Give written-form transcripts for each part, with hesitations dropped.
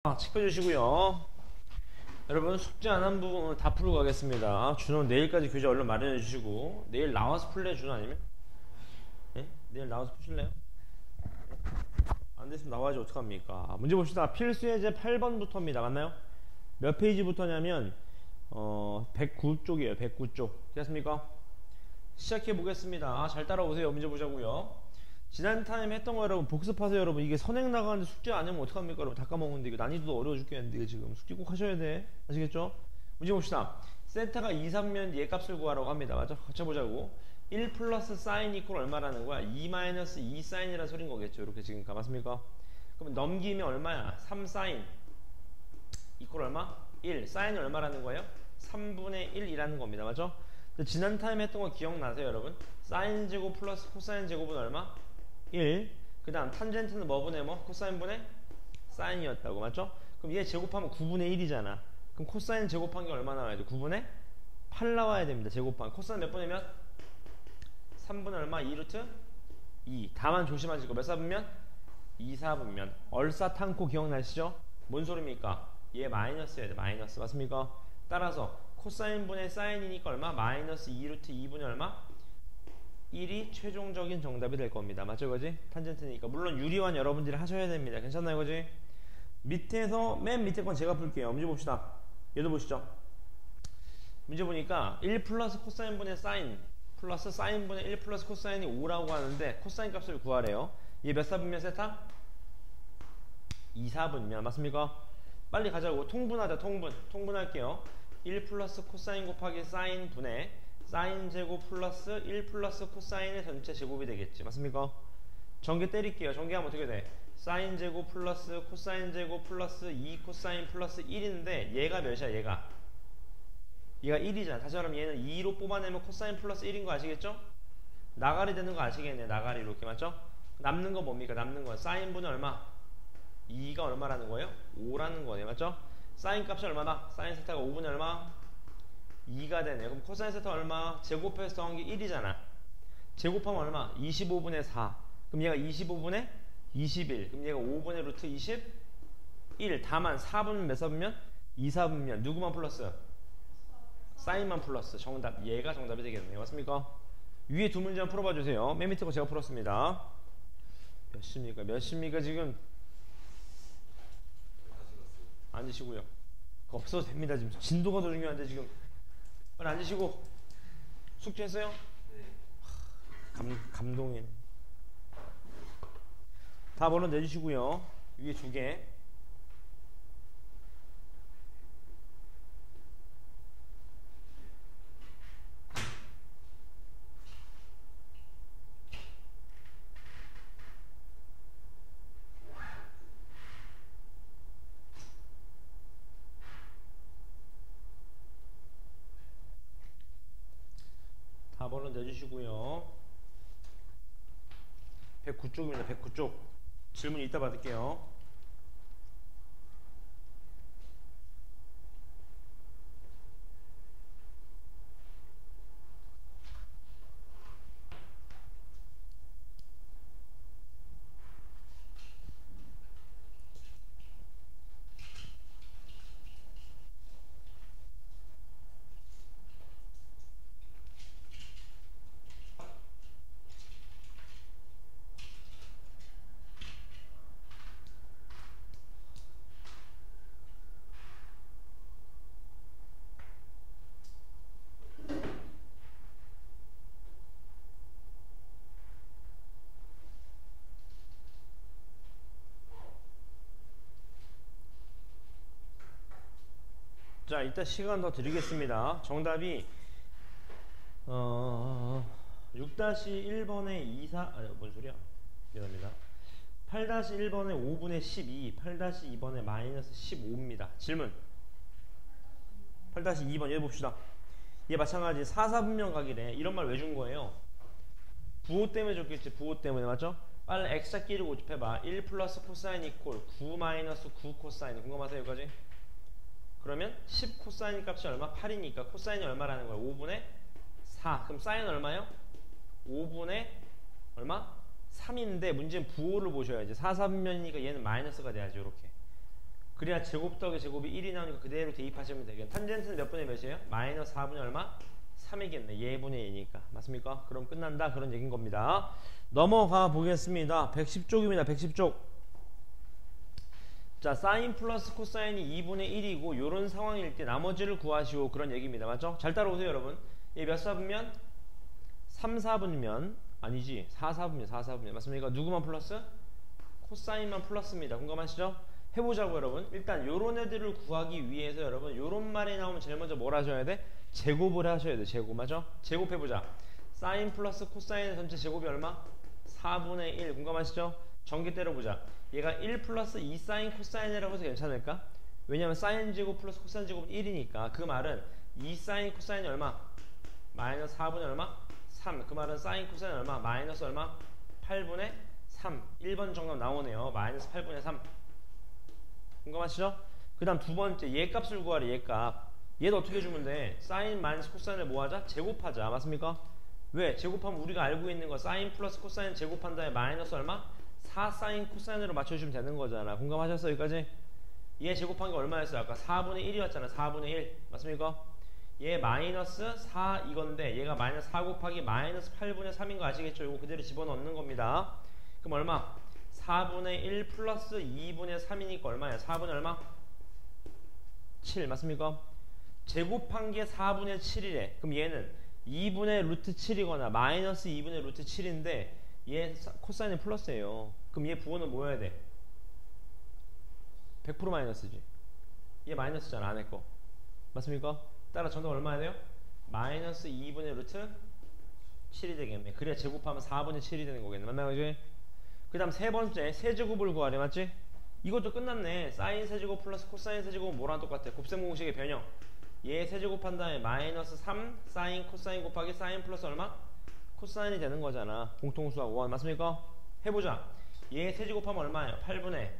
체크해주시고요. 여러분 숙제 안 한 부분 다 풀고 가겠습니다. 준호 내일까지 교재 얼른 마련해 주시고 내일 나와서 풀래 준호 아니면? 네? 내일 나와서 푸실래요? 네? 안 됐으면 나와야지 어떡합니까? 문제 봅시다. 필수 예제 8번부터입니다. 맞나요? 몇 페이지부터냐면 109쪽이에요. 109쪽. 됐습니까? 시작해 보겠습니다. 잘 따라오세요. 문제 보자고요. 지난 타임 했던 거 여러분 복습하세요. 여러분 이게 선행 나가는데 숙제 안 하면 어떡합니까? 여러분 다 까먹는데 이거 난이도도 어려워 죽겠는데 이거 지금 숙제 꼭 하셔야 돼. 아시겠죠? 문제 봅시다. 세타가 2, 3면 얘 값을 구하라고 합니다. 맞아? 같이 보자고. 1 플러스 사인 이퀄 얼마라는 거야? 2 마이너스 2 사인이라는 소린 거겠죠. 이렇게 지금 맞습니까? 그러면 넘기면 얼마야? 3 사인 이퀄 얼마? 1. 사인은 얼마라는 거예요? 3분의 1이라는 겁니다. 맞죠? 지난 타임 했던 거 기억나세요 여러분? 사인 제곱 플러스 코사인 제곱은 얼마? 1. 그 다음 탄젠트는 뭐 분의 뭐? 코사인 분의 사인이었다고. 맞죠? 그럼 얘 제곱하면 9분의 1이잖아. 그럼 코사인 제곱한 게 얼마 나와야 돼? 9분의 8 나와야 됩니다. 제곱한 코사인 몇 분의 몇? 3분의 얼마? 2루트 2. 다만 조심하시고 몇 사분면? 2, 4분면. 얼싸탄코 기억나시죠? 뭔 소리입니까? 얘 마이너스여야 돼. 마이너스. 맞습니까? 따라서 코사인 분의 사인이니까 얼마? 마이너스 2루트 2분의 얼마? 1이 최종적인 정답이 될 겁니다. 맞죠, 그지? 탄젠트니까. 물론 유리완 여러분들이 하셔야 됩니다. 괜찮나요, 그지? 밑에서 맨 밑에 건 제가 풀게요. 문제 봅시다. 얘도 보시죠. 문제 보니까 1 플러스 코사인 분의 사인 플러스 사인 분의 1 플러스 코사인이 5라고 하는데 코사인 값을 구하래요. 얘 몇 사분면 세타? 2, 4분면. 맞습니까? 빨리 가자고. 통분하자. 통분할게요. 1 플러스 코사인 곱하기 사인 분의 사인 제곱 플러스 1 플러스 코사인의 전체 제곱이 되겠지. 맞습니까? 전개 때릴게요. 전개하면 어떻게 돼? 사인 제곱 플러스 코사인 제곱 플러스 2 코사인 플러스 1인데 얘가 몇이야? 얘가 1이잖아. 다시 말하면 얘는 2로 뽑아내면 코사인 플러스 1인 거 아시겠죠? 나가리 되는 거 아시겠네. 나가리 이렇게. 맞죠? 남는 거 뭡니까? 남는 거 사인분은 얼마? 2가 얼마라는 거예요? 5라는 거네요. 맞죠? 사인 값이 얼마다? 사인 세타가 5분의 얼마? 2가 되네요. 그럼 코사인 세타 얼마? 제곱해서 더한 게 1이잖아. 제곱하면 얼마? 25분의 4. 그럼 얘가 25분의 21. 그럼 얘가 5분의 루트 21. 다만 4분은 몇 사분면? 2, 4분면. 누구만 플러스? 사인만 플러스. 정답. 얘가 정답이 되겠네요. 맞습니까? 위에 두 문제만 풀어봐 주세요. 맨 밑에 거 제가 풀었습니다. 몇 시입니까? 몇 시입니까 지금? 앉으시고요. 없어도 됩니다. 지금 진도가 더 중요한데 지금. 빨리 앉으시고. 숙제했어요? 네. 감동이네. 답 얼른 내주시고요. 위에 두 개. 답 얼른 내주시고요. 109쪽입니다. 109쪽. 질문 이따 받을게요. 자, 이따 시간 더 드리겠습니다. 정답이 6-1번에 24 아니 뭔 소리야? 미안합니다. 8-1번에 5분의 12 8-2번에 마이너스 15입니다. 질문 8-2번 얘 봅시다. 얘 마찬가지 4-4분면 각이래. 이런 말 왜 준 거예요? 부호 때문에 줬겠지. 부호 때문에. 맞죠? 빨리 x좌끼리 고집해봐. 1 플러스 코사인 이퀄 9 마이너스 9 코사인. 궁금하세요 여기까지? 그러면 10 코사인 값이 얼마? 8이니까 코사인이 얼마라는 거야? 5분의 4. 그럼 사인 얼마요? 5분의 얼마? 3인데 문제는 부호를 보셔야지. 4, 3면이니까 얘는 마이너스가 돼야지. 이렇게. 그래야 제곱 더하기 제곱이 1이 나오니까 그대로 대입하시면 되겠네. 탄젠트는 몇 분의 몇이에요? 마이너스 4분의 얼마? 3이겠네. 예분의 2니까. 맞습니까? 그럼 끝난다. 그런 얘기인 겁니다. 넘어가 보겠습니다. 110쪽입니다. 110쪽. 자, 사인 플러스 코사인이 2분의 1이고 요런 상황일 때 나머지를 구하시오. 그런 얘기입니다. 맞죠? 잘 따라오세요, 여러분. 얘 몇 사분면? 3, 4분면 아니지. 4, 4분면 4, 4분면 맞습니까? 누구만 플러스? 코사인만 플러스입니다. 공감하시죠? 해보자고 여러분. 일단 요런 애들을 구하기 위해서 여러분 요런 말이 나오면 제일 먼저 뭘 하셔야 돼? 제곱을 하셔야 돼. 제곱. 맞죠? 제곱해보자. 사인 플러스 코사인의 전체 제곱이 얼마? 4분의 1. 공감하시죠? 전개 때려보자. 얘가 1 플러스 2 사인 코사인이라고 해서 괜찮을까? 왜냐면 사인 제곱 플러스 코사인 제곱은 1이니까 그 말은 2 사인 코사인이 얼마? 마이너스 4분의 얼마? 3. 그 말은 사인 코사인 얼마? 마이너스 얼마? 8분의 3. 1번 정답 나오네요. 마이너스 8분의 3. 공감하시죠? 그 다음 두 번째 얘 값을 구하래. 얘 값. 얘도 어떻게 주면 돼? 사인 마이너스 코사인을 뭐 하자? 제곱하자. 맞습니까? 왜? 제곱하면 우리가 알고 있는 거 사인 플러스 코사인 제곱한 다음에 마이너스 얼마? 4 사인 코사인으로 맞춰주면 되는 거잖아. 공감하셨어요? 여기까지? 얘 제곱한 게 얼마였어요? 아까 4분의 1이었잖아. 4분의 1. 맞습니까? 얘 마이너스 4 이건데 얘가 마이너스 4 곱하기 마이너스 8분의 3인 거 아시겠죠? 이거 그대로 집어넣는 겁니다. 그럼 얼마? 4분의 1 플러스 2분의 3이니까 얼마야? 4분의 얼마? 7 맞습니까? 제곱한 게 4분의 7이래. 그럼 얘는 2분의 루트 7이거나 마이너스 2분의 루트 7인데 얘 코사인이 플러스예요. 그럼 얘 부호는 뭐 해야 돼? 100% 마이너스지. 얘 마이너스잖아. 안에 거. 맞습니까? 따라 정답 얼마 해야 돼요? 마이너스 2분의 루트 7이 되겠네. 그래야 제곱하면 4분의 7이 되는 거겠네. 맞나요? 그지? 그 다음 세 번째 세제곱을 구하래. 맞지? 이것도 끝났네. 사인 세제곱 플러스 코사인 세제곱은 뭐랑 똑같아? 곱셈 공식의 변형. 얘 세제곱한 다음에 마이너스 3 사인 코사인 곱하기 사인 플러스 얼마? 코사인이 되는 거잖아. 공통수하고 1 맞습니까? 해보자. 얘 세제곱하면 얼마예요? 8분의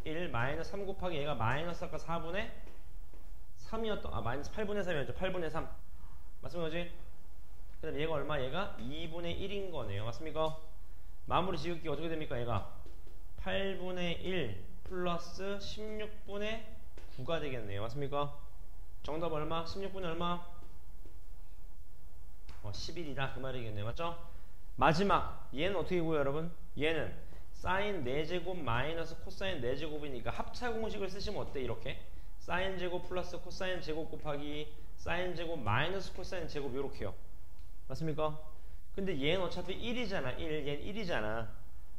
1 마이너스 3 곱하기 얘가 마이너스 아까 4분의 3이었던 마이너스 8분의 3이었죠. 8분의 3 맞습니까? 그 다음에 얘가 얼마? 얘가 2분의 1인 거네요. 맞습니까? 마무리 지울기 어떻게 됩니까? 얘가 8분의 1 플러스 16분의 9가 되겠네요. 맞습니까? 정답 얼마? 16분의 얼마? 11이다 그 말이겠네요. 맞죠? 마지막 얘는 어떻게 구해요 여러분? 얘는 사인 4제곱 마이너스 코사인 4제곱이니까 합차 공식을 쓰시면 어때? 이렇게 사인 제곱 플러스 코사인 제곱 곱하기 사인 제곱 마이너스 코사인 제곱 요렇게요. 맞습니까? 근데 얘는 어차피 1이잖아. 1. 얘는 1이잖아.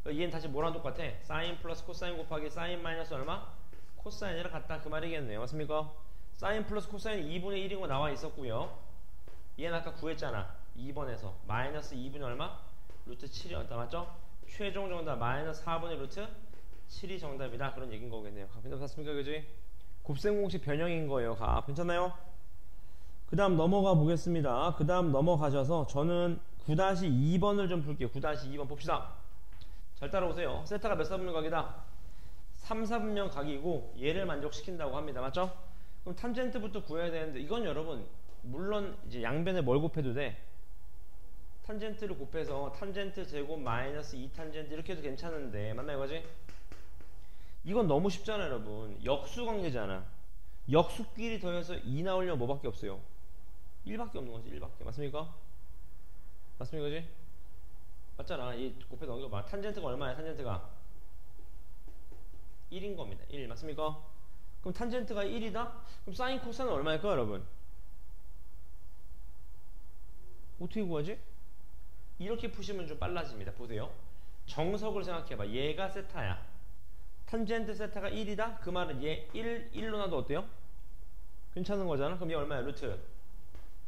얘는 다시 뭐랑 똑같아? 사인 플러스 코사인 곱하기 사인 마이너스 얼마? 코사인이랑 같다 그 말이겠네요. 맞습니까? 사인 플러스 코사인 2분의 1인 거 나와 있었고요. 얘는 아까 구했잖아. 2번에서 마이너스 2분의 얼마? 루트 7이었다. 맞죠? 최종 정답 마이너스 4분의 루트 7이 정답이다. 그런 얘기인 거겠네요. 괜찮습니까? 그지? 곱셈 공식 변형인 거예요. 괜찮나요? 그 다음 넘어가 보겠습니다. 그 다음 넘어가셔서 저는 9-2번을 좀 풀게요. 9-2번 봅시다. 잘 따라오세요. 세타가 몇 사분면 각이다? 3, 4분면 각이고 얘를 만족시킨다고 합니다. 맞죠? 그럼 탄젠트부터 구해야 되는데 이건 여러분 물론 이제 양변에 뭘 곱해도 돼. 탄젠트를 곱해서 탄젠트 제곱 마이너스 2탄젠트 이렇게 해도 괜찮은데 맞나요? 이거지? 이건 너무 쉽잖아 여러분. 역수 관계잖아. 역수끼리 더해서 2 나오려면 뭐밖에 없어요? 1밖에 없는 거지. 1밖에. 맞습니까? 맞습니까? 그지? 맞잖아. 이 곱해 넘겨봐. 탄젠트가 얼마야? 탄젠트가 1인 겁니다. 1 맞습니까? 그럼 탄젠트가 1이다? 그럼 사인 코사는 얼마일까 여러분? 어떻게 구하지? 이렇게 푸시면 좀 빨라집니다. 보세요. 정석을 생각해봐. 얘가 세타야. 탄젠트 세타가 1이다? 그 말은 얘 1로 놔도 어때요? 괜찮은 거잖아? 그럼 얘 얼마야? 루트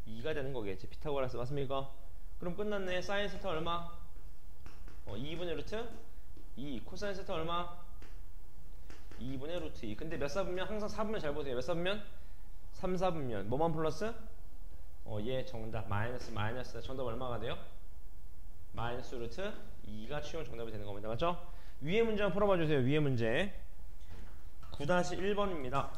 2가 되는 거겠지. 피타고라스 맞습니까? 그럼 끝났네. 사인 세타 얼마? 2분의 루트 2. 코사인 세타 얼마? 2분의 루트 2. 근데 몇 사분면? 항상 4분면 잘 보세요. 몇 사분면? 3, 4분면. 뭐만 플러스? 얘 정답. 마이너스. 정답 얼마가 돼요? 마이너스 루트 2가 최종 정답이 되는 겁니다. 맞죠? 위에 문제 한번 풀어봐 주세요. 위에 문제 9-1번입니다.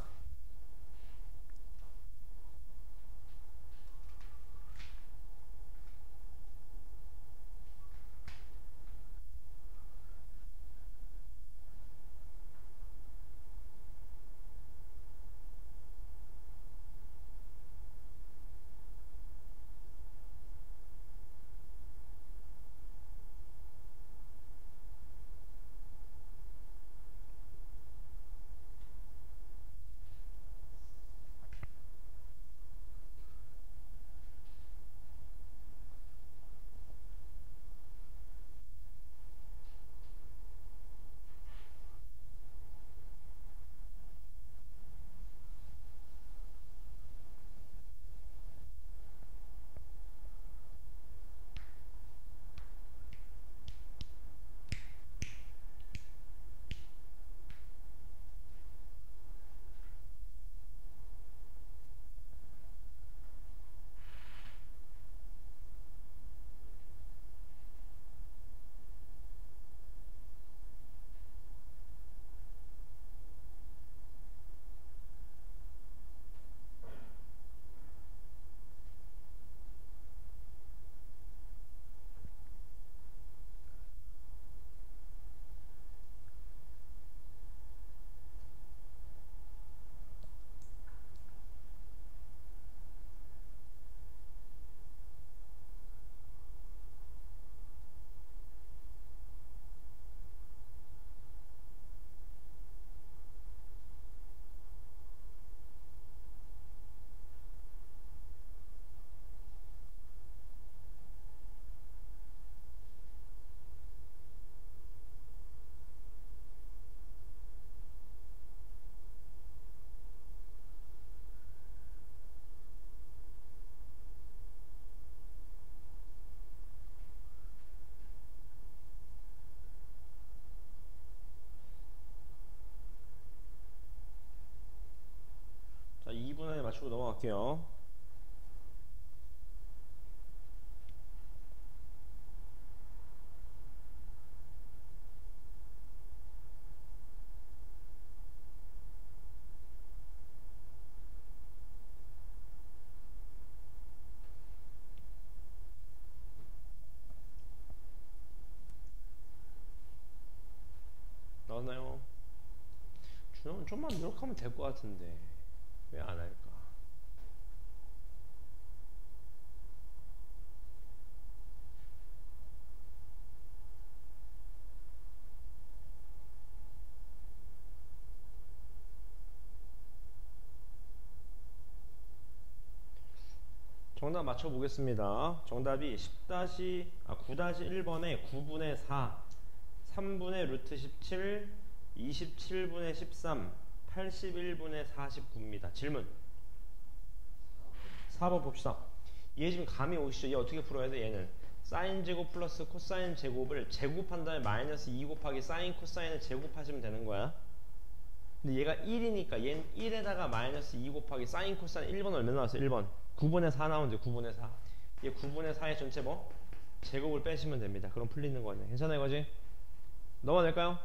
맞추고 넘어갈게요. 나왔나요? 준호는 좀만 노력하면 될 것 같은데 왜 안 할까? 정답 맞춰보겠습니다. 정답이 9-1번에 9분의 4, 3분의 루트 17, 27분의 13, 81분의 49입니다. 질문 4번 봅시다. 얘 지금 감이 오시죠? 얘 어떻게 풀어야 돼? 얘는 사인 제곱 플러스 코사인 제곱을 제곱한 다음에 마이너스 2 곱하기 사인 코사인을 제곱하시면 되는 거야. 근데 얘가 1이니까 얘는 1에다가 마이너스 2 곱하기 사인 코사인 1번 얼마 나왔어요? 1번 9분의 4 나오는데 9분의 4. 얘 9분의 4의 전체 뭐? 제곱을 빼시면 됩니다. 그럼 풀리는 거네. 괜찮아 이거지? 넘어갈까요?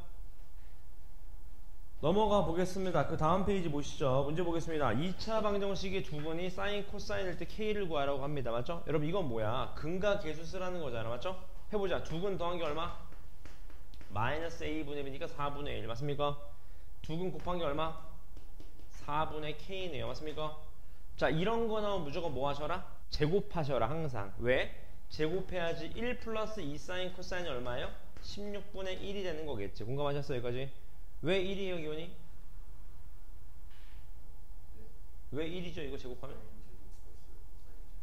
넘어가 보겠습니다. 그 다음 페이지 보시죠. 문제 보겠습니다. 2차 방정식의 두근이 사인 코사인일 때 K를 구하라고 합니다. 맞죠? 여러분 이건 뭐야? 근과 계수 쓰라는 거잖아. 맞죠? 해보자. 두근 더한 게 얼마? 마이너스 A분의 B니까 4분의 1 맞습니까? 두근 곱한 게 얼마? 4분의 K네요. 맞습니까? 자, 이런 거 나오면 무조건 뭐 하셔라? 제곱하셔라 항상. 왜? 제곱해야지 1 플러스 2 사인 코사인이 얼마예요? 16분의 1이 되는 거겠지. 공감하셨어요 여기까지? 왜 1이에요 기원이? 왜 1이죠 이거 제곱하면?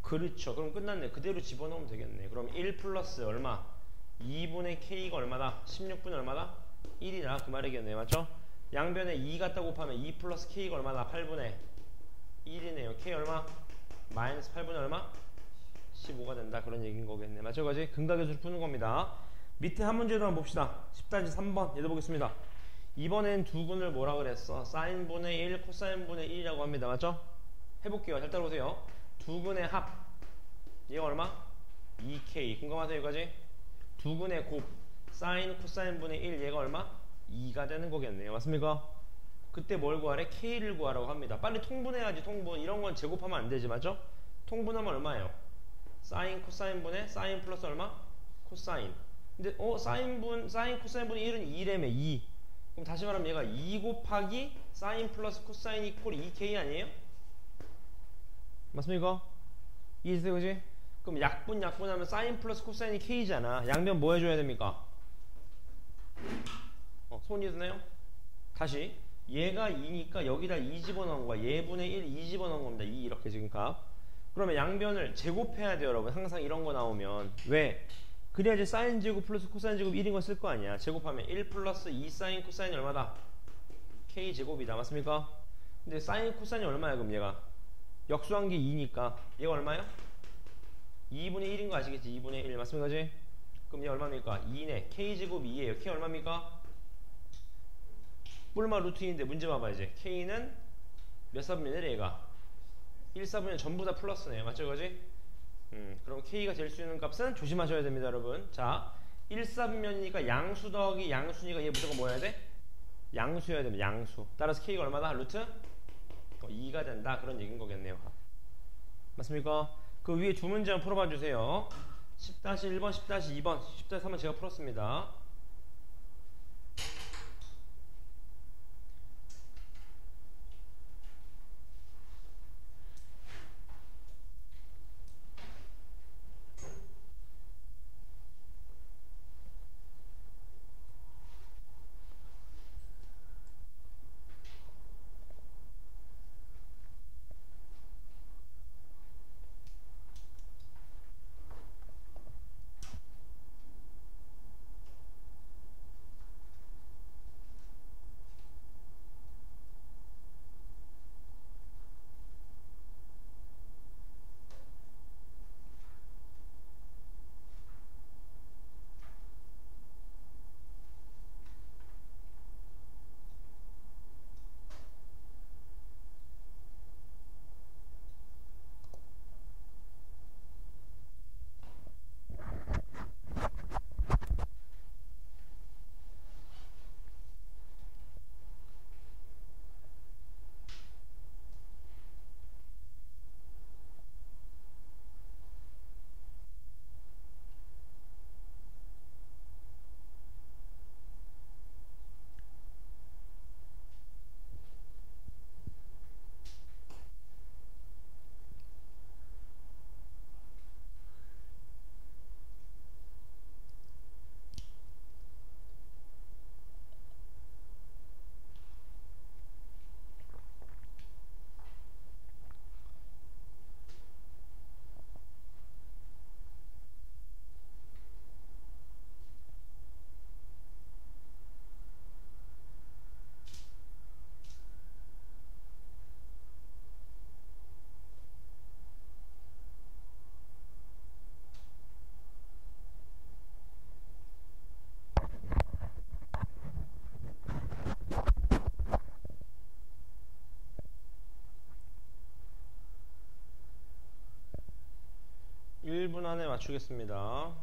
그렇죠. 그럼 끝났네. 그대로 집어넣으면 되겠네. 그럼 1 플러스 얼마? 2분의 K가 얼마다? 16분의 얼마다? 1이다 그 말이겠네요. 맞죠? 양변에 2 갖다 곱하면 2 플러스 K가 얼마다? 8분의 1이네요. K 얼마? 마이너스 8분의 얼마? 15가 된다. 그런 얘기인 거겠네. 맞죠? 그지? 근각계수를 푸는 겁니다. 밑에 한 문제도 한번 봅시다. 10-3번 얘도 보겠습니다. 이번엔 두근을 뭐라 그랬어? 사인분의 1, 코사인분의 1이라고 합니다. 맞죠? 해볼게요. 잘 따라오세요. 두근의 합 얘가 얼마? 2K 공감하세요? 여기까지? 두근의 곱 사인, 코사인분의 1 얘가 얼마? 2가 되는 거겠네요. 맞습니까? 그때 뭘 구하래? K를 구하라고 합니다. 빨리 통분해야지. 통분 이런 건 제곱하면 안 되지. 맞죠? 통분하면 얼마예요? 사인 코사인분의 사인 플러스 얼마? 코사인. 근데 사인 코사인분의 1은 2래며 2. 그럼 다시 말하면 얘가 2 곱하기 사인 플러스 코사인 이퀄 2K 아니에요? 맞습니까? 이해되세요? 그지? 그럼 약분하면 사인 플러스 코사인이 K잖아. 양변 뭐 해줘야 됩니까? 손 이해되나요? 다시 얘가 2니까 여기다 2 집어넣은 거야. 얘분의 1 2 집어넣은 겁니다. 2 이렇게 지금 값. 그러면 양변을 제곱해야 돼요 여러분. 항상 이런 거 나오면. 왜? 그래야지 사인 제곱 플러스 코사인 제곱 1인 거 쓸 거 아니야. 제곱하면 1 플러스 2 사인 코사인이 얼마다? K 제곱이다. 맞습니까? 근데 사인 코사인이 얼마야 그럼 얘가? 역수한 게 2니까 얘가 얼마야? 2분의 1인 거 아시겠지? 2분의 1 맞습니까? 그지? 그럼 얘 얼마입니까? 2네. K 제곱 2에요. K 얼마입니까? 뿔마 루트 2인데 문제 봐봐 이제. K는 몇 사분면이래 얘가? 1사분면 전부 다 플러스네요. 맞죠? 그지? 그럼 K가 될 수 있는 값은 조심하셔야 됩니다 여러분. 자 1사분면이니까 양수 더하기 양수니까 얘 무조건 뭐 해야 돼? 양수여야 됩니다. 양수. 따라서 K가 얼마다? 루트 2가 된다. 그런 얘기인 거겠네요. 맞습니까? 그 위에 두 문제 한번 풀어봐 주세요. 10-1번, 10-2번, 10-3번 제가 풀었습니다. 안에 맞추겠습니다.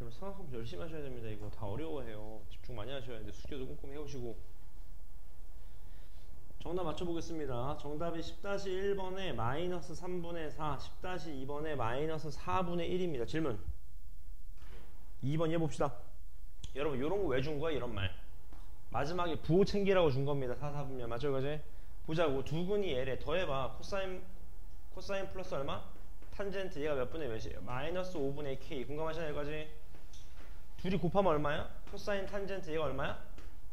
상학 공부 열심히 하셔야 됩니다. 이거 다 어려워해요. 집중 많이 하셔야 돼. 숙제도 꼼꼼히 해오시고. 정답 맞춰보겠습니다. 정답이 10-1번에 마이너스 3분의 4, 10-2번에 마이너스 4분의 1입니다. 질문. 2번 해봅시다. 여러분 요런 거 왜 준 거야? 이런 말. 마지막에 부호 챙기라고 준 겁니다. 4, 4분면 맞죠? 그지? 보자고. 두근이 L에 더해봐. 코사인 플러스 얼마? 탄젠트 얘가 몇 분의 몇이에요? 마이너스 5분의 K. 공감하시나요? 여기까지? 둘이 곱하면 얼마야? 코사인 탄젠트 얘가 얼마야?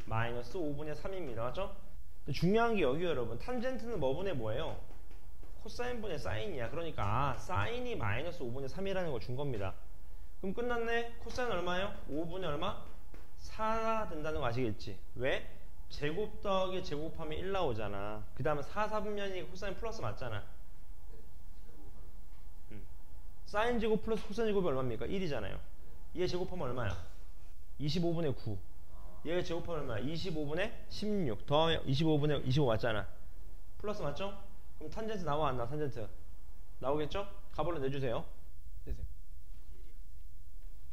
마이너스 5분의 3입니다. 맞죠? 근데 중요한 게 여기요 여러분. 탄젠트는 뭐분의 뭐예요? 코사인분의 사인이야. 그러니까 사인이 마이너스 5분의 3이라는 걸 준 겁니다. 그럼 끝났네. 코사인 얼마예요? 5분의 얼마? 4 된다는 거 아시겠지? 왜? 제곱 더하기 제곱하면 1 나오잖아. 그 다음에 4, 4분면이 코사인 플러스 맞잖아. 사인 제곱 플러스 코사인 제곱이 얼마입니까? 1이잖아요. 얘 제곱하면 얼마야? 25분의 9. 얘 제곱하면 얼마야? 25분의 16. 더하면 25분의 25 맞잖아. 플러스 맞죠? 그럼 탄젠트 나와 안 나와? 탄젠트 나오겠죠? 가볼로 내주세요. 내세요.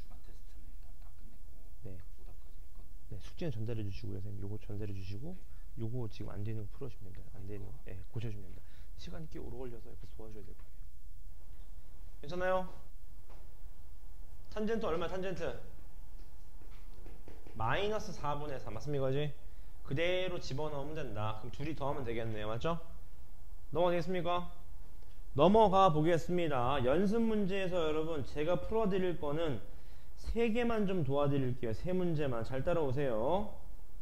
주간 테스트는 일단 다 끝냈고 네. 오답까지 했거든요. 네, 숙제는 전달해 주시고요. 선생님 요거 전달해 주시고 요거 지금 안 되는 거 풀어주면 됩니다. 안 되는 거 고쳐주면 됩니다. 시간이 꽤 오래 걸려서 옆에서 도와줘야 될 거예요. 괜찮아요? 탄젠트 얼마야? 탄젠트 마이너스 4분의 4 맞습니까? 그지? 그대로 집어넣으면 된다. 그럼 둘이 더하면 되겠네요. 맞죠? 넘어가겠습니까? 넘어가 보겠습니다. 연습 문제에서 여러분 제가 풀어드릴 거는 3개만 좀 도와드릴게요. 3문제만. 잘 따라오세요.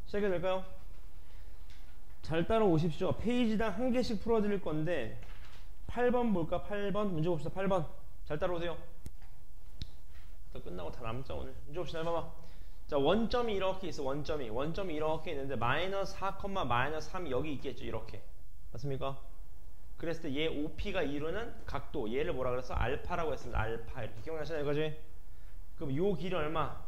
시작해도 될까요? 잘 따라오십시오. 페이지당 1개씩 풀어드릴 건데 8번 볼까? 8번 문제 봅시다. 8번 잘 따라오세요. 또 끝나고 다 남자 오늘. 문제 봅시다. 해봐봐. 자, 원점이 이렇게 있어. 원점이 이렇게 있는데 마이너스 4, 마이너스 3이 여기 있겠죠. 이렇게 맞습니까? 그랬을 때 얘 OP가 이루는 각도 얘를 뭐라 그랬어? 알파라고 했습니다. 알파. 이렇게 기억나시나요? 이거지? 그럼 요 길이 얼마?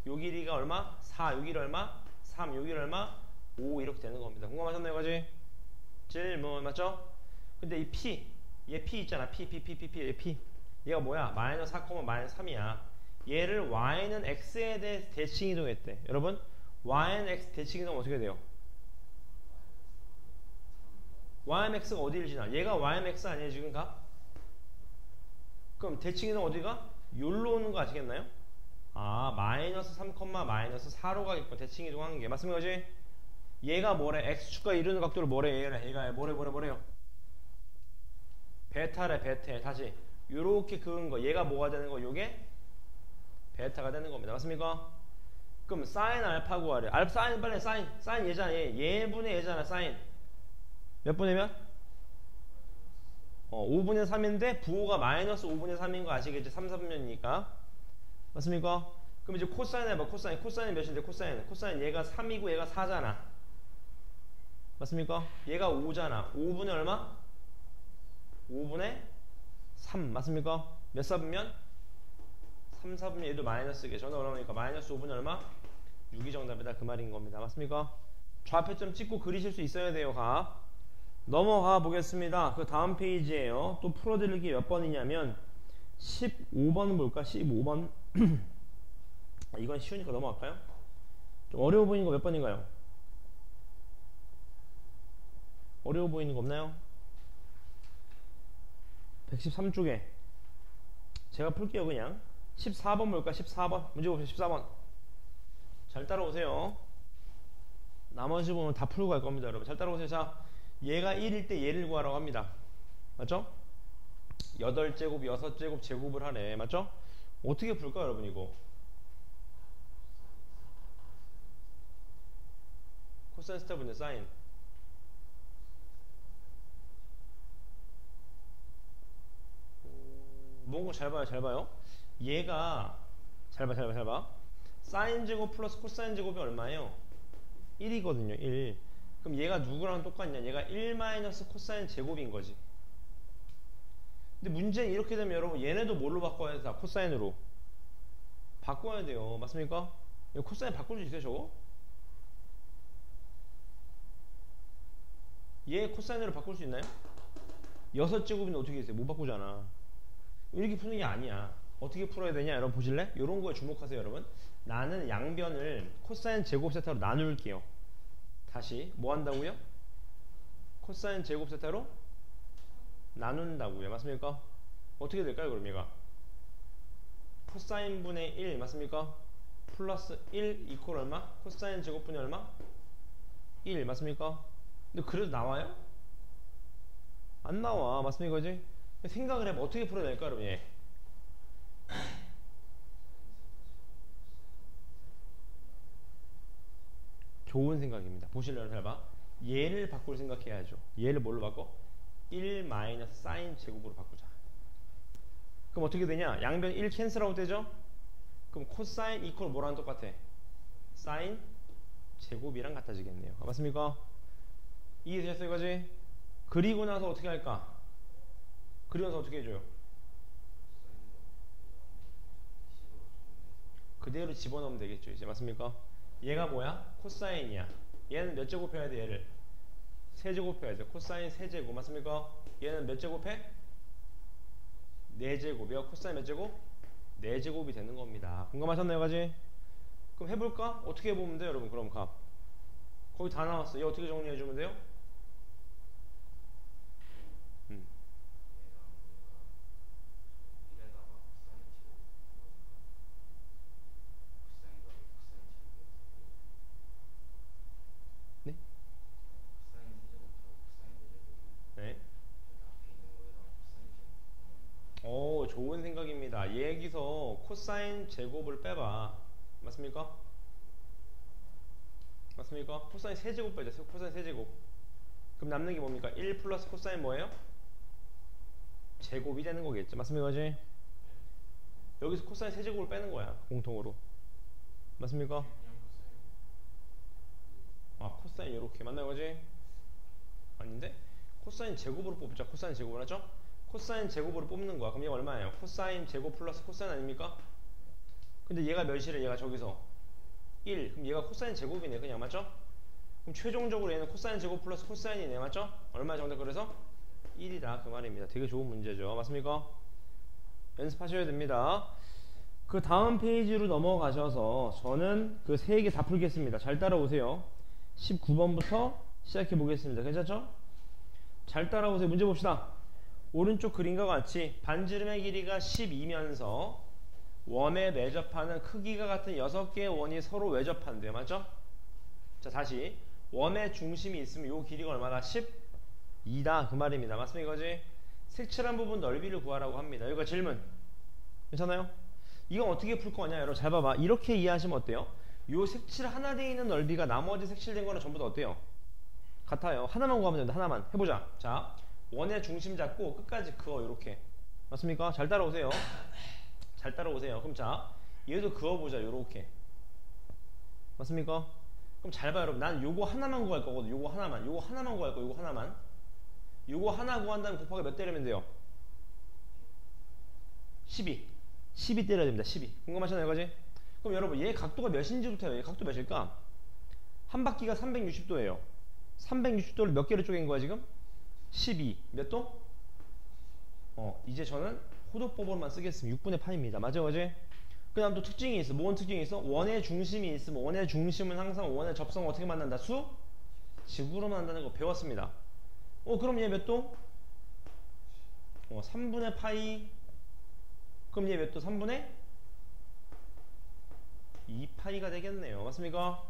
요 길이가 얼마? 4. 요 길이 얼마? 3. 요 길이 얼마? 5. 이렇게 되는 겁니다. 공감하셨나요? 이거지? 질문 맞죠? 근데 이 P 얘 P 있잖아. P 얘 P 얘가 뭐야? 마이너스 4, 마이너스 3이야. 얘를 y는 x에 대해 대칭 이동했대. 여러분 y는 x 대칭 이동 어떻게 돼요? y는 x가 어디를 지나? 얘가 y는 x 아니에요 지금 가? 그럼 대칭 이동 어디가? 여기로 오는 거 아시겠나요? 아 마이너스 3, 마이너스 4로 가겠고 대칭 이동하는 게 맞습니까? 그지? 얘가 뭐래? x축과 이루는 각도를 뭐래? 얘가 뭐래요? 베타래. 베타. 다시 요렇게 그은 거 얘가 뭐가 되는 거? 요게 베타가 되는 겁니다. 맞습니까? 그럼 사인 알파 구하래. 사인 빨리 사인 얘잖아. 얘분의 얘잖아. 사인 몇 분의 몇? 5분의 3인데 부호가 마이너스 5분의 3인 거 아시겠지? 3, 4분면이니까 맞습니까? 그럼 이제 코사인 해봐. 코사인 몇인데? 코사인 얘가 3이고 얘가 4잖아. 맞습니까? 얘가 5잖아. 5분의 얼마? 5분의 3 맞습니까? 몇 사분면? 3, 4분면 얘도 마이너스게. 정답 얼마니까? 마이너스 5분의 얼마? 6이 정답이다. 그 말인 겁니다. 맞습니까? 좌표점 찍고 그리실 수 있어야 돼요. 가. 넘어가 보겠습니다. 그 다음 페이지에요. 또 풀어드릴 게 몇 번이냐면 15번 볼까? 15번. 이건 쉬우니까 넘어갈까요? 좀 어려워 보이는 거 몇 번인가요? 어려워 보이는 거 없나요? 113쪽에 제가 풀게요. 그냥 14번 볼까? 14번 문제 봅시다. 14번 잘 따라오세요. 나머지 부분 다 풀고 갈 겁니다. 여러분 잘 따라오세요. 자, 얘가 1일 때 얘를 구하라고 합니다. 맞죠? 8제곱 6제곱 제곱을 하네. 맞죠? 어떻게 풀까 여러분 이거? 코사인 스타 분의 사인 뭔가 잘 봐요, 잘 봐요. 얘가 잘 봐. 사인 제곱 플러스 코사인 제곱이 얼마예요? 1이거든요. 1. 그럼 얘가 누구랑 똑같냐? 얘가 1 마이너스 코사인 제곱인 거지. 근데 문제는 이렇게 되면 여러분 얘네도 뭘로 바꿔야 돼? 다 코사인으로 바꿔야 돼요. 맞습니까? 이거 코사인 바꿀 수 있어요, 저거? 얘 코사인으로 바꿀 수 있나요? 6제곱인데 어떻게 했어요? 못 바꾸잖아. 이렇게 푸는 게 아니야. 어떻게 풀어야 되냐? 여러분 보실래? 이런 거에 주목하세요, 여러분. 나는 양변을 코사인 제곱 세타로 나눌게요. 다시 뭐 한다고요? 코사인 제곱 세타로 나눈다고요. 맞습니까? 어떻게 될까요, 그럼 얘가? 코사인 분의 1 맞습니까? 플러스 1 이퀄 얼마? 코사인 제곱분이 얼마? 1 맞습니까? 근데 그래도 나와요? 안 나와. 맞습니까? 그지? 생각을 해봐. 어떻게 풀어야 될까, 여러분? 얘. 좋은 생각입니다. 보실래요? 잘 봐. 얘를 바꿀 생각해야죠. 얘를 뭘로 바꿔? 1 마이너스 사인 제곱으로 바꾸자. 그럼 어떻게 되냐? 양변 1 캔슬아웃 되죠? 그럼 코사인 이퀄 뭐랑 똑같아? 사인 제곱이랑 같아지겠네요. 맞습니까? 이해되셨어요, 이거지? 그리고 나서 어떻게 할까? 그리고 나서 어떻게 해줘요? 그대로 집어넣으면 되겠죠, 이제. 맞습니까? 얘가 뭐야? 코사인이야. 얘는 몇 제곱해야 돼, 얘를? 세제곱해야 돼. 코사인 세제곱. 맞습니까? 얘는 몇 제곱해? 4제곱. 얘가 코사인 몇 제곱? 4제곱이 되는 겁니다. 공감하셨나요, 가지? 그럼 해볼까? 어떻게 해보면 돼요, 여러분? 그럼 값. 거기 다 나왔어. 얘 어떻게 정리해주면 돼요? 네? 네. 오, 좋은 생각입니다. 여기서 코사인 제곱을 빼봐. 맞습니까? 맞습니까? 코사인 세제곱 빼자. 코사인 세제곱. 그럼 남는 게 뭡니까? 1 플러스 코사인 뭐예요? 제곱이 되는 거겠죠. 맞습니까? 그지? 여기서 코사인 세제곱을 빼는 거야. 공통으로. 맞습니까? 아, 코사인 이렇게. 맞나요? 그지? 아닌데? 코사인 제곱으로 뽑자. 코사인 제곱을 하죠? 코사인 제곱으로 뽑는 거야. 그럼 얘가 얼마예요? 코사인 제곱 플러스 코사인 아닙니까? 근데 얘가 몇이래? 얘가 저기서 1. 그럼 얘가 코사인 제곱이네. 그냥 맞죠? 그럼 최종적으로 얘는 코사인 제곱 플러스 코사인이네. 맞죠? 얼마 정도? 그래서 1이다. 그 말입니다. 되게 좋은 문제죠. 맞습니까? 연습하셔야 됩니다. 그 다음 페이지로 넘어가셔서 저는 그 3개 다 풀겠습니다. 잘 따라오세요. 19번부터 시작해 보겠습니다. 괜찮죠? 잘 따라오세요. 문제 봅시다. 오른쪽 그림과 같이 반지름의 길이가 12면서 원에 매접하는 크기가 같은 6개의 원이 서로 외접한대요. 맞죠? 자, 다시 원의 중심이 있으면 요 길이가 얼마나? 12다. 그 말입니다. 맞습니까? 이거지? 색칠한 부분 넓이를 구하라고 합니다. 이거 질문. 괜찮아요? 이건 어떻게 풀 거냐? 여러분 잘 봐봐. 이렇게 이해하시면 어때요? 요 색칠 하나 돼 있는 넓이가 나머지 색칠된 거랑 전부 다 어때요? 같아요. 하나만 구하면 된다. 하나만. 해보자. 자, 원의 중심 잡고 끝까지 그어. 요렇게. 맞습니까? 잘 따라오세요. 잘 따라오세요. 그럼 자, 얘도 그어보자. 요렇게. 맞습니까? 그럼 잘 봐요, 여러분. 난 요거 하나만 구할 거거든. 요거 하나만. 요거 하나만 구할 거. 요거 하나만. 요거 하나 구한 다음에 곱하기 몇 때리면 돼요? 12. 12 때려야 됩니다. 12. 궁금하시나요, 이거지? 그럼 여러분, 얘 각도가 몇인지부터 해요. 얘 각도 몇일까? 한 바퀴가 360도예요. 360도를 몇 개로 쪼갠 거야, 지금? 12. 몇 도? 이제 저는 호도법으로만 쓰겠습니다. 6분의 파입니다. 맞아요, 그지? 그 다음 또 특징이 있어. 뭔 특징이 있어? 원의 중심이 있으면 원의 중심은 항상 원의 접성을 어떻게 만난다? 수? 직으로 만난다는 거 배웠습니다. 그럼 얘 몇 도? 3분의 파이. 그럼 얘 몇 도? 3분의 2파이가 되겠네요. 맞습니까?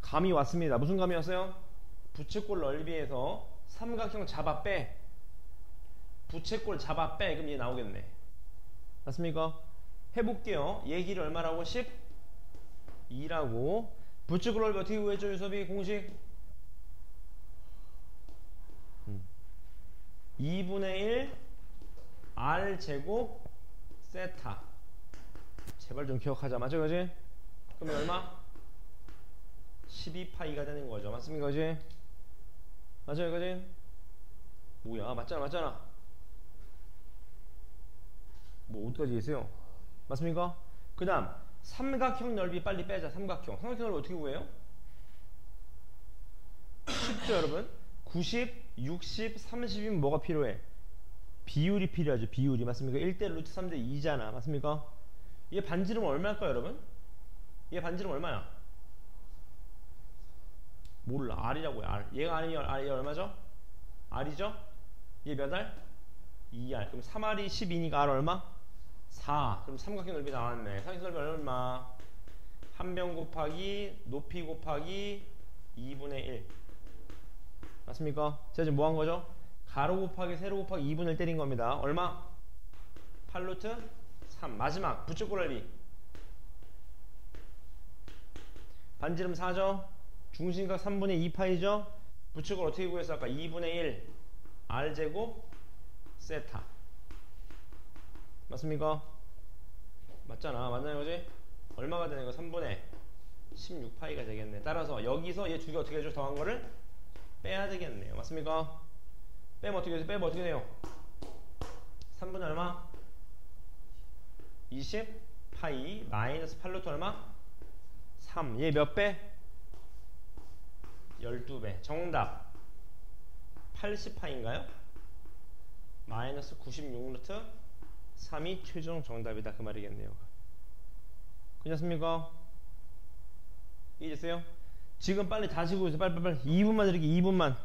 감이 왔습니다. 무슨 감이 왔어요? 부채꼴 넓이에서 삼각형 잡아 빼. 부채꼴 잡아 빼. 그럼 얘 나오겠네. 맞습니까? 해볼게요. 얘 길이 얼마라고? 12라고. 부채꼴 넓이 어떻게 구했죠, 유섭이? 공식? 2분의 1 R 제곱 세타. 제발 좀 기억하자. 맞죠, 그지? 그럼 얼마? 12파이가 되는 거죠. 맞습니까, 그지? 맞아요, 그지? 뭐야, 맞잖아, 맞잖아. 뭐 어디까지 있어요? 맞습니까? 그 다음 삼각형 넓이 빨리 빼자. 삼각형 넓이 어떻게 구해요? 쉽죠 여러분? 90, 60, 30이면 뭐가 필요해? 비율이 필요하죠. 비율이. 맞습니까? 1대 루트 3대 2잖아. 맞습니까? 얘 반지름 얼마일까요 여러분? 얘 반지름 얼마야? 몰라. R이라고요. R. 얘가 R이 얼마죠? R이죠? 얘 몇 R? 2R. 그럼 3R이 12니까 R 얼마? 4. 그럼 삼각형 넓이 나왔네. 삼각형 넓이 얼마? 한 변 곱하기 높이 곱하기 2분의 1. 맞습니까? 제가 지금 뭐 한 거죠? 가로 곱하기 세로 곱하기 2분의 1 때린 겁니다. 얼마? 8루트 3. 마지막 부채꼴 넓이. 반지름 4죠? 중심각 3분의 2파이죠? 부채꼴 어떻게 구했어? 아까 2분의 1 R제곱 세타. 맞습니까? 맞잖아. 맞나요, 그지? 얼마가 되는 거? 3분의 16파이가 되겠네. 따라서 여기서 얘 두 개 어떻게 해줘? 더한 거를 빼야 되겠네요. 맞습니까? 빼면 어떻게 돼요? 빼면 어떻게 돼요? 3분의 얼마? 20파이 마이너스 8루트 얼마? 3. 얘 몇 배? 12배. 정답 80파인가요? 마이너스 96루트 3이 최종 정답이다. 그 말이겠네요. 괜찮습니까? 이해됐어요? 지금 빨리 다시고 있어요. 빨리 2분만 드릴게요. 2분만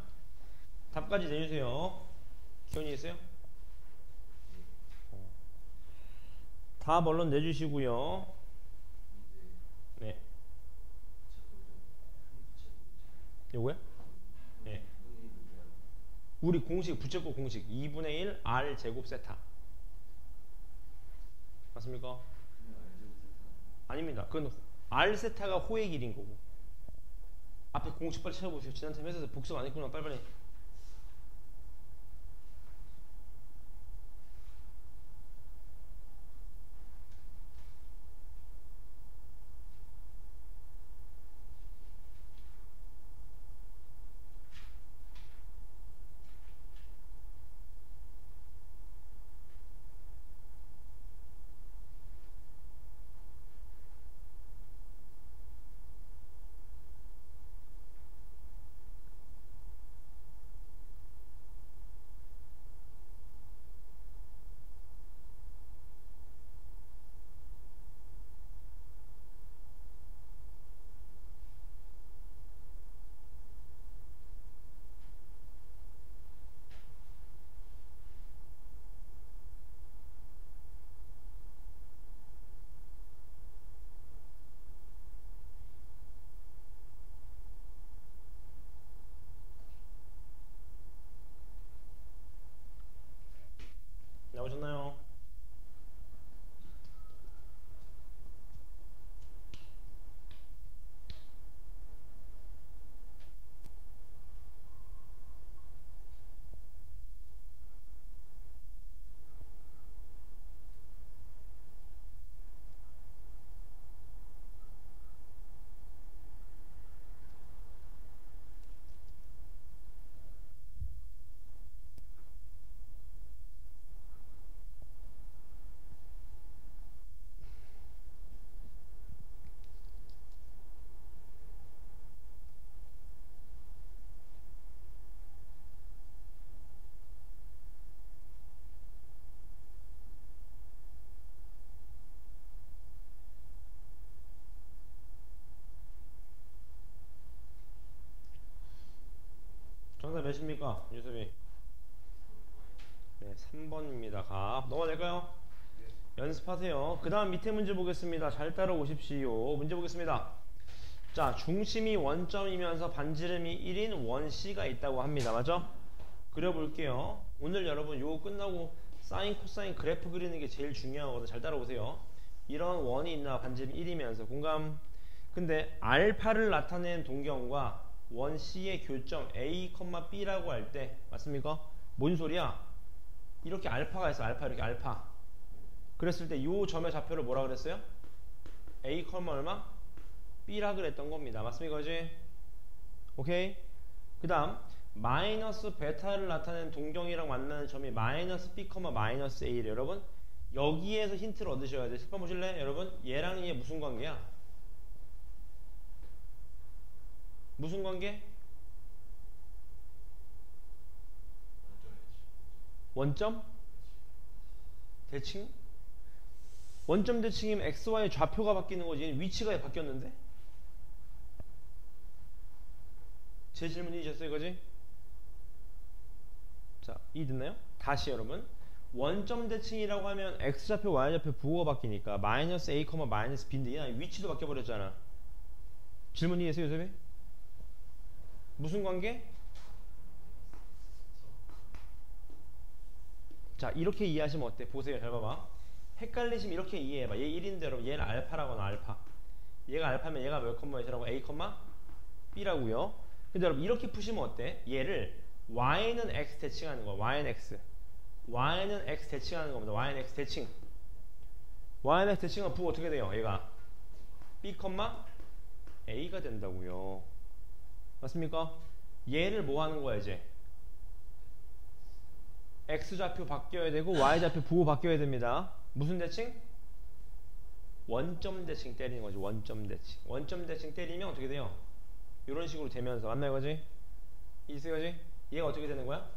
답까지 내주세요. 기운이 있어요? 답 얼른 내주시고요. 네. 요거요? 네. 우리 공식 부채꼴 공식 2분의 1 R 제곱 세타. 맞습니까? 아닙니다. 그건 R 세타가 호의 길인 거고. 앞에 공식 빨리 찾아보세요. 지난 템 회사에서 복습 안 했구나. 빨리빨리. 나오셨나요? 정답 몇입니까? 유섭이. 네, 3번입니다. 갑. 넘어갈까요? 연습하세요. 그 다음 밑에 문제 보겠습니다. 잘 따라오십시오. 문제 보겠습니다. 자, 중심이 원점이면서 반지름이 1인 원C가 있다고 합니다. 맞죠? 그려볼게요. 오늘 여러분 요거 끝나고 사인 코사인 그래프 그리는 게 제일 중요하거든요. 잘 따라오세요. 이런 원이 있나 반지름 1이면서 공감. 근데 알파를 나타낸 동경과 원 C의 교점 A, B라고 할 때 맞습니까? 뭔 소리야? 이렇게 알파가 있어. 알파 이렇게 알파. 그랬을 때 요 점의 좌표를 뭐라 그랬어요? A, 얼마? B라 그랬던 겁니다. 맞습니까? 그지? 오케이? 그 다음 마이너스 베타를 나타내는 동경이랑 만나는 점이 마이너스 B, 마이너스 A래. 여러분 여기에서 힌트를 얻으셔야 돼요. 10번 보실래? 여러분 얘랑 얘 무슨 관계야? 무슨 관계? 원점? 대칭? 원점 대칭이면 XY의 좌표가 바뀌는 거지. 위치가 바뀌었는데? 제 질문 이해하셨어요? 이거지? 자, 이해됐나요? 다시 여러분 원점 대칭이라고 하면 X좌표, Y좌표 부호가 바뀌니까 마이너스 A, 마이너스 B인데 얘는 위치도 바뀌어버렸잖아. 질문 이해했어요? 요셉이? 무슨 관계? 자, 이렇게 이해하시면 어때? 보세요. 잘 봐봐. 헷갈리시면 이렇게 이해해봐. 얘 1인데 여러분 얘는 알파라고나 알파. 얘가 알파면 얘가 몇 컴마이라고? A, B라고요. 근데 여러분 이렇게 푸시면 어때? 얘를 Y는 X 대칭하는 거야. Y는 X. Y는 X 대칭하는 겁니다. Y는 X 대칭. Y는 X 대칭은 부호 어떻게 돼요? 얘가 B, A가 된다고요. 맞습니까? 얘를 뭐 하는 거야 이제? X좌표 바뀌어야 되고 Y좌표 부호 바뀌어야 됩니다. 무슨 대칭? 원점 대칭 때리는 거지. 원점 대칭. 원점 대칭 때리면 어떻게 돼요? 이런 식으로 되면서 맞나요? 거지? 이해요? 거지? 얘가 어떻게 되는 거야?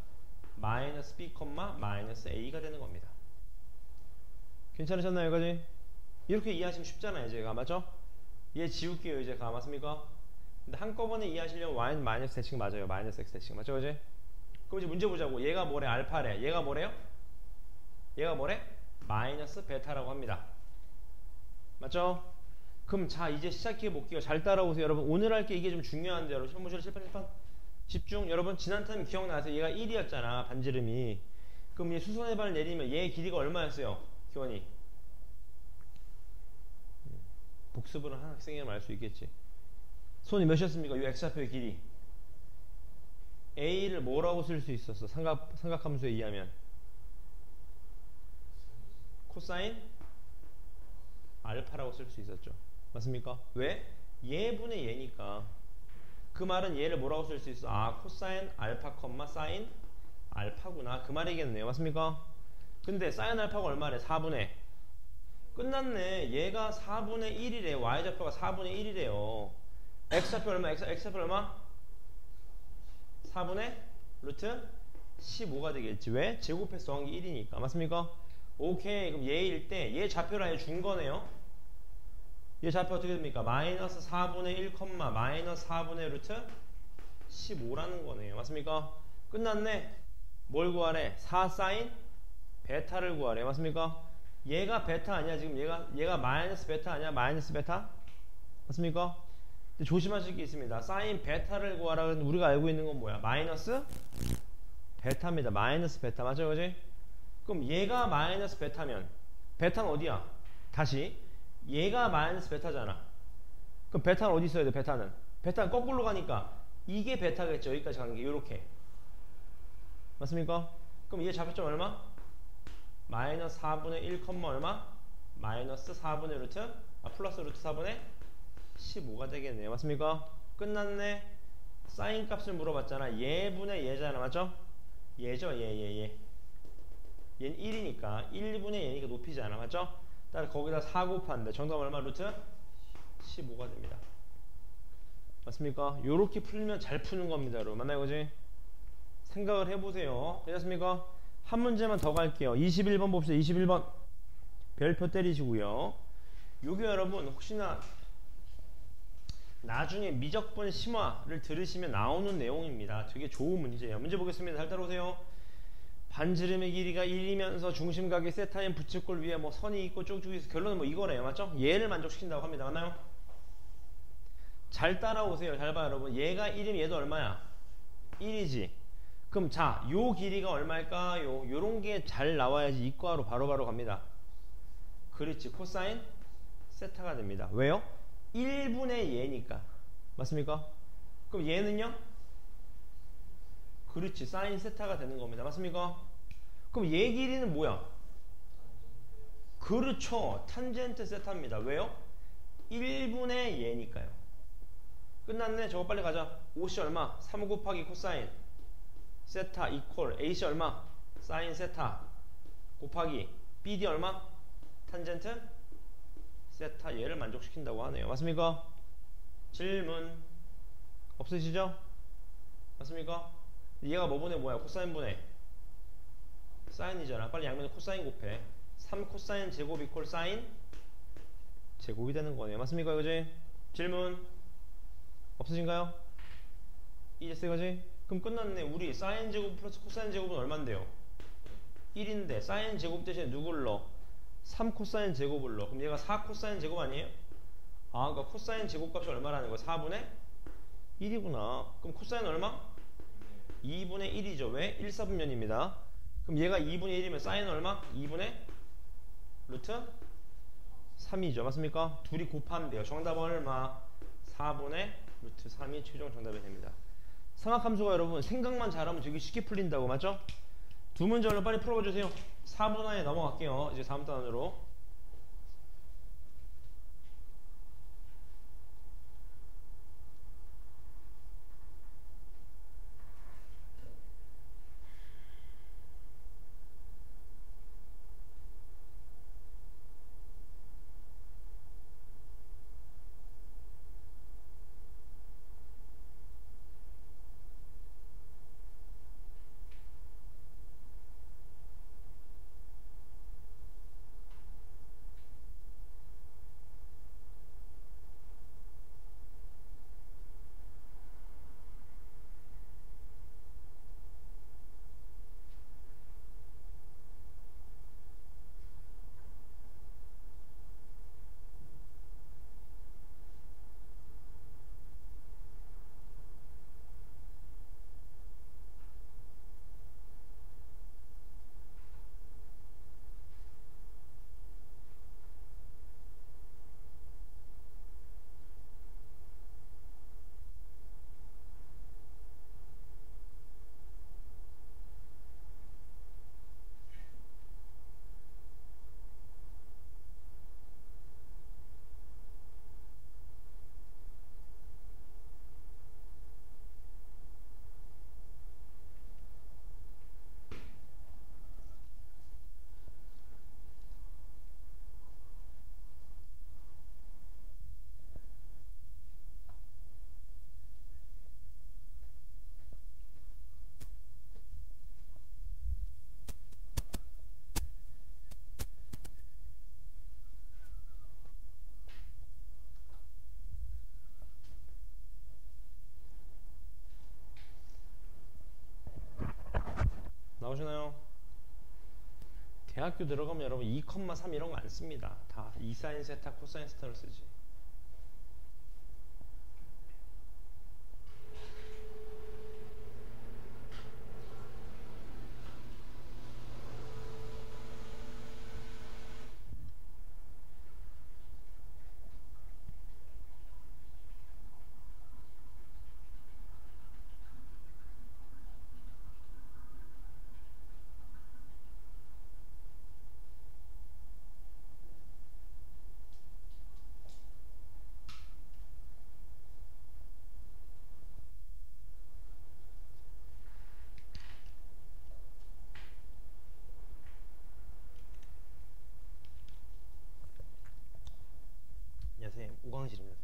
마이너스 B, 마이너스 A가 되는 겁니다. 괜찮으셨나요? 거지? 이렇게 이해하시면 쉽잖아요. 이제 맞죠? 얘 지울게요. 이제 맞습니까? 근데 한꺼번에 이해하시려면 Y는 마이너스 대칭 맞아요. 마이너스 X 대칭 맞죠? 그지? 그럼 이제 문제 보자고. 얘가 뭐래? 알파래. 얘가 뭐래요? 얘가 뭐래? 마이너스 베타라고 합니다. 맞죠? 그럼 자 이제 시작해 볼게요. 잘 따라오세요. 여러분 오늘 할 게 이게 좀 중요한데 여러분 시험 보시러 7번 집중. 여러분 지난 텀 기억나세요? 얘가 1이었잖아. 반지름이. 그럼 얘 수선의 발을 내리면 얘 길이가 얼마였어요? 교원이 복습으로 한 학생이라면 알 수 있겠지. 손이 몇이었습니까? 이 X좌표의 길이 A를 뭐라고 쓸 수 있었어? 삼각함수에 의하면 코사인 알파라고 쓸 수 있었죠. 맞습니까? 왜? 얘분의 얘니까. 그 말은 얘를 뭐라고 쓸 수 있어? 아, 코사인 알파, 사인 알파구나. 그 말이겠네요. 맞습니까? 근데 사인 알파가 얼마래? 4분의. 끝났네. 얘가 4분의 1이래. Y좌표가 4분의 1이래요. X좌표 얼마? X좌표 얼마? 4분의 루트 15가 되겠지. 왜? 제곱해서 더한 게 1이니까. 맞습니까? 오케이. 그럼 얘일 때 얘 좌표를 아예 준 거네요. 얘 좌표 어떻게 됩니까? 마이너스 4분의 1, 마이너스 4분의 루트 15라는 거네요. 맞습니까? 끝났네. 뭘 구하래? 4 사인 베타를 구하래. 맞습니까? 얘가 베타 아니야? 지금 얘가 마이너스 베타 아니야? 마이너스 베타? 맞습니까? 근데 조심하실 게 있습니다. 사인 베타를 구하라 그랬는데 우리가 알고 있는 건 뭐야? 마이너스 베타입니다. 마이너스 베타. 맞죠? 그지? 그럼 얘가 마이너스 베타면 베타는 어디야? 다시 얘가 마이너스 베타잖아. 그럼 베타는 어디 있어야 돼? 베타는 거꾸로 가니까 이게 베타겠죠. 여기까지 가는 게 이렇게. 맞습니까? 그럼 얘 좌표점 얼마? 마이너스 4분의 1, 얼마? 마이너스 4분의 루트 플러스 루트 4분의 15가 되겠네요. 맞습니까? 끝났네. 사인 값을 물어봤잖아. 얘분의 얘잖아. 맞죠? 얘죠. 얘. 얘는 1이니까 1분의 얘니까 높이잖아. 맞죠? 따라 거기다 4 곱한데 정답 얼마? 루트 15가 됩니다. 맞습니까? 요렇게 풀면 잘 푸는 겁니다. 여러분 맞나요? 그지? 생각을 해보세요. 되셨습니까? 한 문제만 더 갈게요. 21번 봅시다. 21번 별표 때리시고요. 요게 여러분 혹시나 나중에 미적분 심화를 들으시면 나오는 내용입니다. 되게 좋은 문제예요. 문제 보겠습니다. 잘 따라오세요. 반지름의 길이가 1이면서 중심각이 세타인 부츠골 위에 뭐 선이 있고 쭉쭉 있어. 결론은 뭐 이거래요. 맞죠? 얘를 만족시킨다고 합니다. 맞나요? 잘 따라오세요. 잘 봐요 여러분. 얘가 1이면 얘도 얼마야? 1이지. 그럼 자, 요 길이가 얼마일까요? 요런 게 잘 나와야지 이과로 바로바로 갑니다. 그렇지. 코사인 세타가 됩니다. 왜요? 1분의 얘니까. 맞습니까? 그럼 얘는요? 그렇지. 사인 세타가 되는 겁니다. 맞습니까? 그럼 얘 길이는 뭐야? 그렇죠. 탄젠트 세타입니다. 왜요? 1분의 얘니까요. 끝났네. 저거 빨리 가자. OC 얼마? 3 곱하기 코사인 세타 이퀄 AC 얼마? 사인 세타 곱하기 BD 얼마? 탄젠트 세타 얘를 만족시킨다고 하네요. 맞습니까? 질문 없으시죠? 맞습니까? 얘가 뭐 분의 뭐야? 코사인 분의 사인이잖아. 빨리 양면에 코사인 곱해. 3 코사인 제곱 이퀄 사인 제곱이 되는 거네요. 맞습니까? 이거지? 질문 없으신가요? 이제 이거지? 그럼 끝났네. 우리 사인 제곱 플러스 코사인 제곱은 얼만데요? 1인데 사인 제곱 대신에 누구를 넣어? 3 코사인 제곱을 넣어. 그럼 얘가 4 코사인 제곱 아니에요? 아, 그러니까 코사인 제곱값이 얼마라는 거야? 4분의 1이구나. 그럼 코사인 얼마? 2분의 1이죠. 왜? 1, 4분면입니다. 그럼 얘가 2분의 1이면 사인 얼마? 2분의 루트 3이죠. 맞습니까? 둘이 곱한대요. 정답은 얼마? 4분의 루트 3이 최종 정답이 됩니다. 상학함수가 여러분 생각만 잘하면 되게 쉽게 풀린다고. 맞죠? 두 문제 얼른 빨리 풀어봐주세요. 4분 안에 넘어갈게요. 이제 다음 단원으로. 나오시나요? 대학교 들어가면 여러분 2,3 이런 거 안 씁니다. 다 2사인 세타 코사인 세타를 쓰지. 선생님 오강실입니다.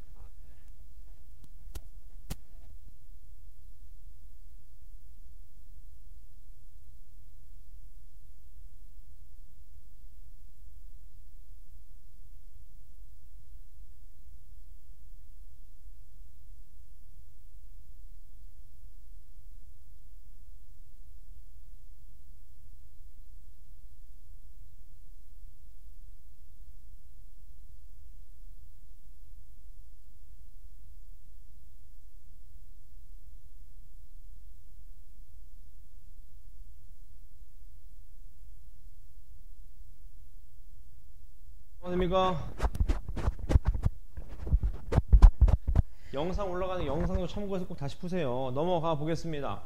안녕하십니까. 영상 올라가는 영상도 참고해서 꼭 다시 푸세요. 넘어가 보겠습니다.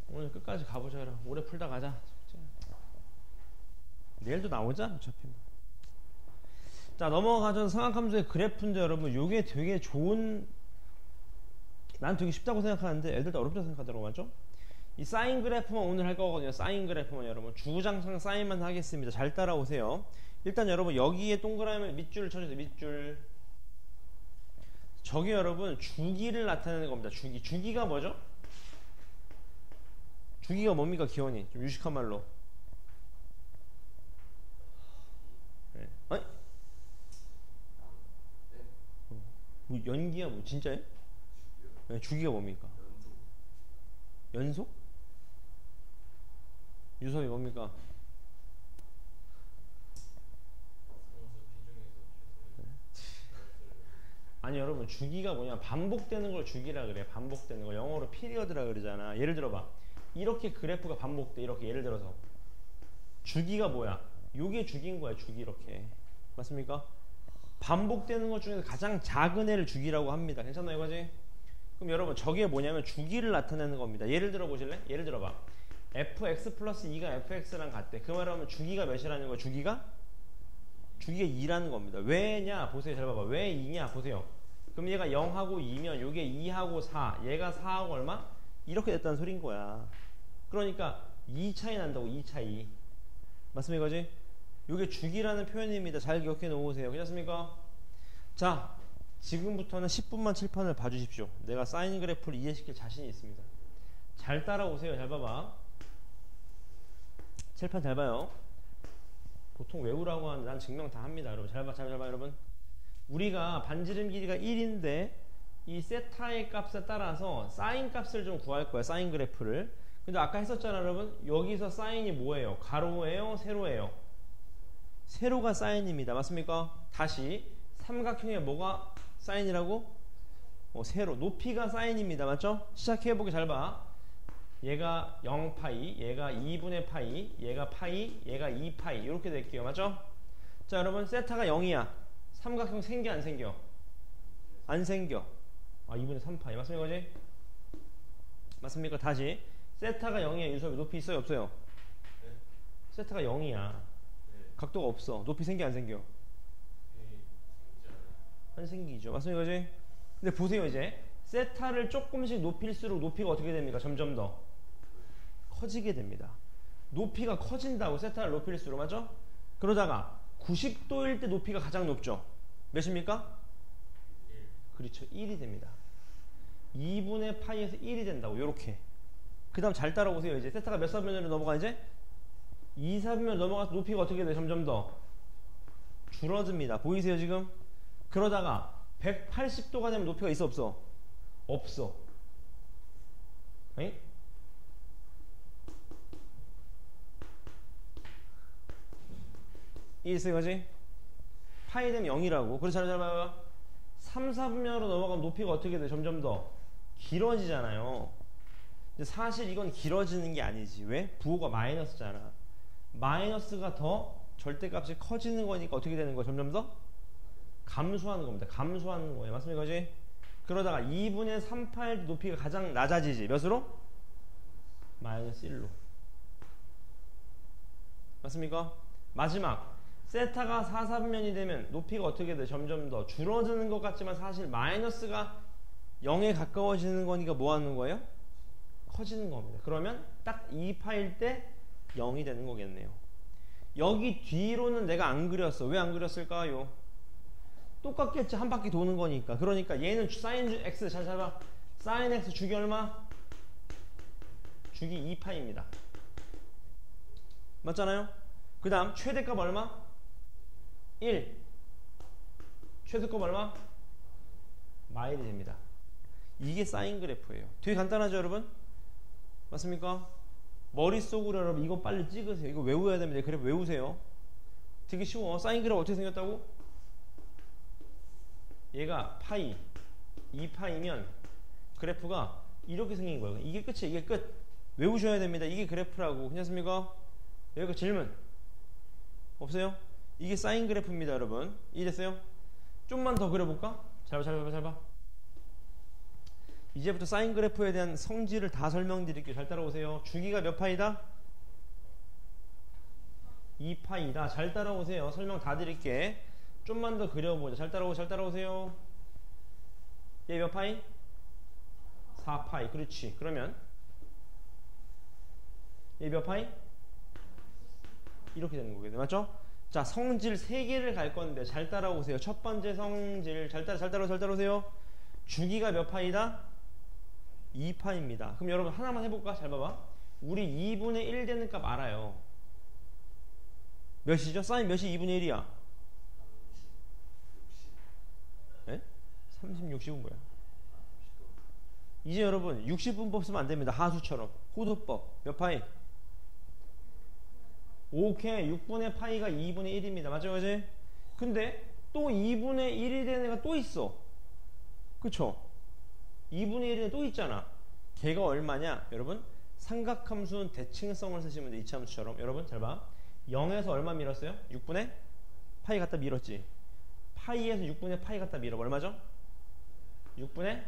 오늘 끝까지 가보자. 오래 풀다 가자. 내일도 나오자 어차피. 자, 넘어가전 상악함수의 그래프인데 여러분 요게 되게 좋은, 난 되게 쉽다고 생각하는데 애들도 어렵다고 생각하더라고. 맞죠? 이 사인 그래프만 오늘 할 거거든요. 사인 그래프만 여러분 주구장창 사인만 하겠습니다. 잘 따라오세요. 일단 여러분 여기에 동그라미 밑줄을 쳐주세요. 밑줄. 저게 여러분 주기를 나타내는 겁니다. 주기가 뭐죠? 주기가 뭡니까? 기원이 좀 유식한 말로. 네. 아니? 뭐 연기야 뭐 진짜예요? 네, 주기가 뭡니까? 연속? 유섭이 뭡니까? 아니 여러분 주기가 뭐냐, 반복되는 걸 주기라 그래. 반복되는 거 영어로 피리어드라 그러잖아. 예를 들어봐, 이렇게 그래프가 반복돼. 이렇게 예를 들어서 주기가 뭐야? 요게 주기인 거야. 주기. 이렇게 맞습니까? 반복되는 것 중에서 가장 작은 애를 주기라고 합니다. 괜찮나 이거지? 그럼 여러분 저게 뭐냐면 주기를 나타내는 겁니다. 예를 들어 보실래? 예를 들어봐, fx 플러스 2가 fx랑 같대. 그 말하면 주기가 몇이라는 거야? 주기가 2라는 겁니다. 왜냐? 보세요. 잘 봐봐. 왜 2냐? 보세요. 그럼 얘가 0하고 2면 요게 2하고 4, 얘가 4하고 얼마? 이렇게 됐다는 소린 거야. 그러니까 2 차이 난다고. 2 차이. 맞습니까 이거지? 요게 주기라는 표현입니다. 잘 기억해 놓으세요. 괜찮습니까? 자, 지금부터는 10분만 칠판을 봐주십시오. 내가 사인 그래프를 이해시킬 자신이 있습니다. 잘 따라오세요. 잘 봐봐. 칠판 잘 봐요. 보통 외우라고 하는데 난 증명 다 합니다. 여러분 잘 봐, 잘 봐, 여러분. 우리가 반지름 길이가 1인데 이 세타의 값에 따라서 사인 값을 좀 구할 거야. 사인 그래프를. 근데 아까 했었잖아 여러분. 여기서 사인이 뭐예요? 가로예요? 세로예요? 세로가 사인입니다. 맞습니까? 다시 삼각형에 뭐가 사인이라고? 세로. 높이가 사인입니다. 맞죠? 시작해보기 잘 봐. 얘가 0파이, 얘가 2분의 파이, 얘가 파이, 얘가 2파이 이렇게 될게요. 맞죠? 자 여러분, 세타가 0이야. 삼각형 생겨 안 생겨? 안 생겨. 2분의 3파이. 맞습니까? 그지? 맞습니까? 다시 세타가 0이야. 유섭이 높이 있어요? 없어요? 네. 세타가 0이야. 네. 각도가 없어. 높이 생겨 안 생겨? 네. 안 생기죠. 맞습니까? 그지? 근데 보세요. 이제 세타를 조금씩 높일수록 높이가 어떻게 됩니까? 점점 더 커지게 됩니다. 높이가 커진다고. 세타를 높일수록. 맞죠? 그러다가 90도일 때 높이가 가장 높죠. 몇입니까? 1. 그렇죠. 1이 됩니다. 2분의 파이에서 1이 된다고. 요렇게. 그 다음 잘 따라오세요. 이제 세타가 몇 사분면으로 넘어가? 이제 2사분면 넘어가서 높이가 어떻게 돼? 점점 더 줄어듭니다. 보이세요 지금? 그러다가 180도가 되면 높이가 있어 없어? 없어. 에? 이해했어요? 거지? 파이 되면 0이라고. 그래서 잘 봐봐. 3, 4분면으로 넘어가면 높이가 어떻게 돼? 점점 더 길어지잖아요. 근데 사실 이건 길어지는 게 아니지. 왜? 부호가 마이너스잖아. 마이너스가 더 절대값이 커지는 거니까 어떻게 되는 거야? 점점 더 감소하는 겁니다. 감소하는 거예요. 맞습니까? 그지? 그러다가 2분의 3파의 높이가 가장 낮아지지. 몇으로? 마이너스 1로. 맞습니까? 마지막 세타가 4, 4분면이 되면 높이가 어떻게 돼? 점점 더 줄어드는 것 같지만 사실 마이너스가 0에 가까워지는 거니까 뭐 하는 거예요? 커지는 겁니다. 그러면 딱 2파일 때 0이 되는 거겠네요. 여기 뒤로는 내가 안 그렸어. 왜 안 그렸을까요? 똑같겠지. 한 바퀴 도는 거니까. 그러니까 얘는 사인 x 잘 잡아. 사인 x 주기 얼마? 주기 2파입니다. 맞잖아요? 그 다음 최대값 얼마? 1. 최소값 얼마? 마일이 됩니다. 이게 사인 그래프예요. 되게 간단하죠 여러분? 맞습니까? 머릿속으로 여러분 이거 빨리 찍으세요. 이거 외워야 됩니다. 그래프 외우세요. 되게 쉬워. 사인 그래프 어떻게 생겼다고? 얘가 파이 2파이면 그래프가 이렇게 생긴 거예요. 이게 끝이에요. 이게 끝. 외우셔야 됩니다. 이게 그래프라고. 괜찮습니까? 여기가 질문 없어요? 이게 사인 그래프입니다 여러분. 이해됐어요? 좀만 더 그려볼까? 잘 봐. 이제부터 사인 그래프에 대한 성질을 다 설명드릴게요. 잘 따라오세요. 주기가 몇 파이다? 2파이다. 잘 따라오세요. 설명 다 드릴게. 좀만 더 그려보자. 잘 따라오세요. 얘 몇 파이? 4파이. 그렇지. 그러면 얘 몇 파이? 이렇게 되는 거거든요. 맞죠? 자, 성질 3개를 갈 건데 잘 따라오세요. 첫 번째 성질 잘 따라오세요. 주기가 몇 파이다? 2파입니다. 그럼 여러분 하나만 해볼까? 잘 봐봐. 우리 2분의 1 되는 값 알아요. 몇이죠? 사인 몇이 2분의 1이야? 30, 60은 뭐야? 이제 여러분 60분법 쓰면 안 됩니다. 하수처럼. 호두법. 몇 파이? 오케이. 6분의 파이가 2분의 1입니다. 맞죠? 그지? 근데 또 2분의 1이 되는 애가 또 있어. 그쵸? 2분의 1이 또 있잖아. 걔가 얼마냐? 여러분 삼각함수는 대칭성을 쓰시면 돼. 이차함수처럼. 여러분 잘 봐. 0에서 얼마 밀었어요? 6분의 파이 갖다 밀었지. 파이에서 6분의 파이 갖다 밀어. 얼마죠? 6분의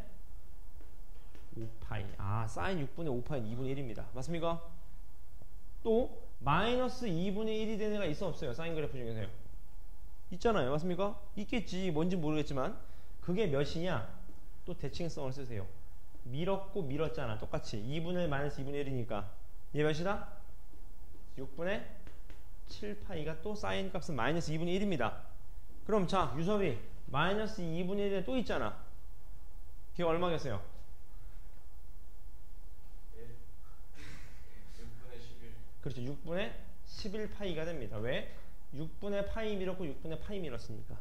5파이. 아, 사인 6분의 5파이는 2분의 1입니다. 맞습니까? 또 마이너스 2분의 1이 되는 애가 있어 없어요? 사인 그래프 중에서요. 있잖아요. 맞습니까? 있겠지. 뭔지 모르겠지만 그게 몇이냐? 또 대칭성을 쓰세요. 밀었고 밀었잖아. 똑같이 2분의 1 마이너스 2분의 1이니까 얘 몇이다? 6분의 7파이가 또 사인 값은 마이너스 2분의 1입니다. 그럼 자, 유섭이 마이너스 2분의 1에 또 있잖아. 걔 얼마겠어요? 6분의 11. 그렇죠. 6분의 11파이가 됩니다. 왜? 6분의 파이 밀었고 6분의 파이 밀었으니까.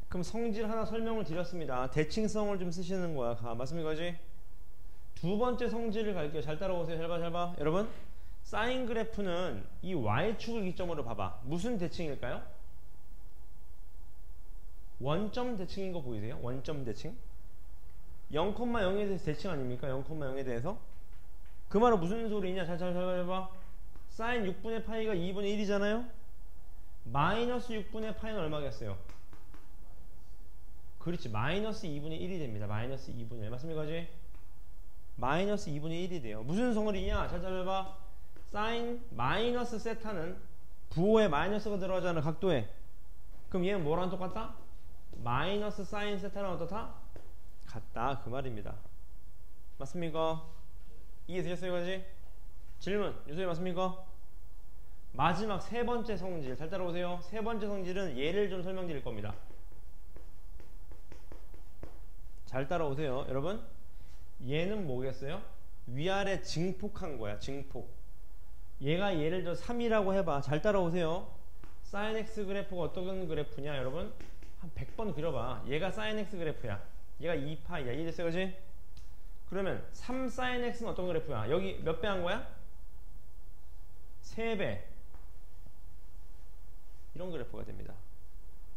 그럼 성질 하나 설명을 드렸습니다. 대칭성을 좀 쓰시는 거야. 맞습니까? 그지? 두 번째 성질을 갈게요. 잘 따라오세요. 잘 봐. 여러분 사인 그래프는 이 y축을 기점으로 봐봐. 무슨 대칭일까요? 원점 대칭인 거 보이세요? 원점 대칭. 0,0에 대해서 대칭 아닙니까? 0,0에 대해서. 그 말은 무슨 소리냐? 잘 봐. 사인 6분의 파이가 2분의 1이잖아요? 마이너스 6분의 파이는 얼마겠어요? 그렇지. 마이너스 2분의 1이 됩니다. 마이너스 2분의 1. 맞습니까? 그지? 마이너스 2분의 1이 돼요. 무슨 성질이냐? 잘 봐. 사인 마이너스 세타는 부호에 마이너스가 들어가잖아. 각도에. 그럼 얘는 뭐랑 똑같다? 마이너스 사인 세타랑 어떻다? 같다. 그 말입니다. 맞습니까? 이해되셨어요? 그지? 질문. 유소희 맞습니까? 마지막 세 번째 성질. 잘 따라오세요. 세 번째 성질은 예를 좀 설명드릴 겁니다. 잘 따라오세요. 여러분 얘는 뭐겠어요? 위아래 증폭한 거야. 증폭. 얘가 예를 들어 3이라고 해봐. 잘 따라오세요. sin x 그래프가 어떤 그래프냐 여러분? 한 100번 그려봐. 얘가 sin x 그래프야. 얘가 2파이야. 이해됐어요? 그치? 그러면 3 sin x는 어떤 그래프야? 여기 몇 배 한 거야? 3배. 이런 그래프가 됩니다.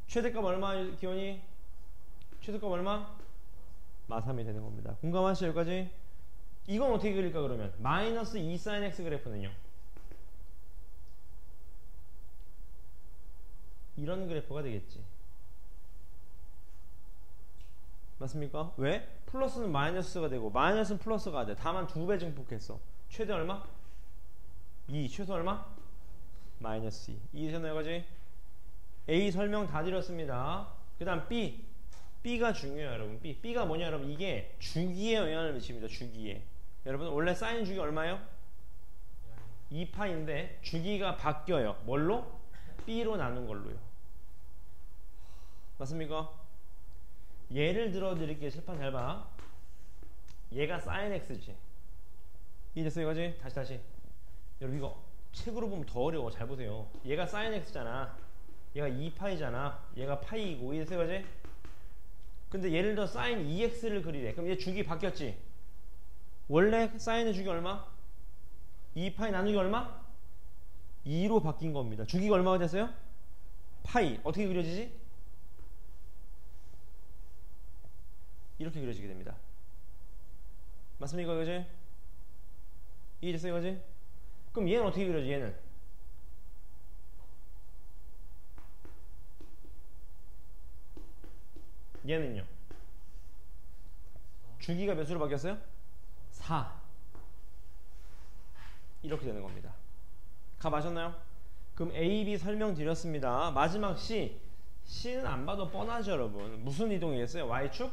최대값 얼마 기원이? 최대값 얼마? 마3이 되는 겁니다. 공감하시죠? 여기까지? 이건 어떻게 그릴까 그러면? 마이너스 2 sin x 그래프는요? 이런 그래프가 되겠지. 맞습니까? 왜? 플러스는 마이너스가 되고 마이너스는 플러스가 돼. 다만 2배 증폭했어. 최대 얼마? 2. 최소 얼마? 마이너스 2. 이해되셨나요? 여기까지? A 설명 다 드렸습니다. 그 다음 B. B가 중요해요, 여러분. B가 뭐냐, 여러분? 이게 주기에 영향을 미칩니다. 주기에. 여러분, 원래 사인 주기 얼마예요? 2파인데 주기가 바뀌어요. 뭘로? B로 나눈 걸로요. 맞습니까? 예를 들어 드릴게요. 칠판 잘 봐. 얘가 sin x지. 이해됐어요, 이거지? 다시. 여러분, 이거 책으로 보면 더 어려워. 잘 보세요. 얘가 sin x잖아. 얘가 2파이잖아. 얘가 파이고. 이해됐어요, 이거지? 근데 예를 들어 sin 2x를 그리래. 그럼 얘 주기 바뀌었지? 원래 sin의 주기 얼마? 2파이 나누기 얼마? 2로 바뀐 겁니다. 주기가 얼마가 됐어요? 파이. 어떻게 그려지지? 이렇게 그려지게 됩니다. 맞습니까? 이거지? 이해됐어요? 이거지? 그럼 얘는 어떻게 그려지? 얘는 얘는요? 주기가 몇으로 바뀌었어요? 4. 이렇게 되는 겁니다. 가 마셨나요? 그럼 A, B 설명드렸습니다. 마지막 C. C는 안 봐도 뻔하죠, 여러분. 무슨 이동이겠어요? Y축?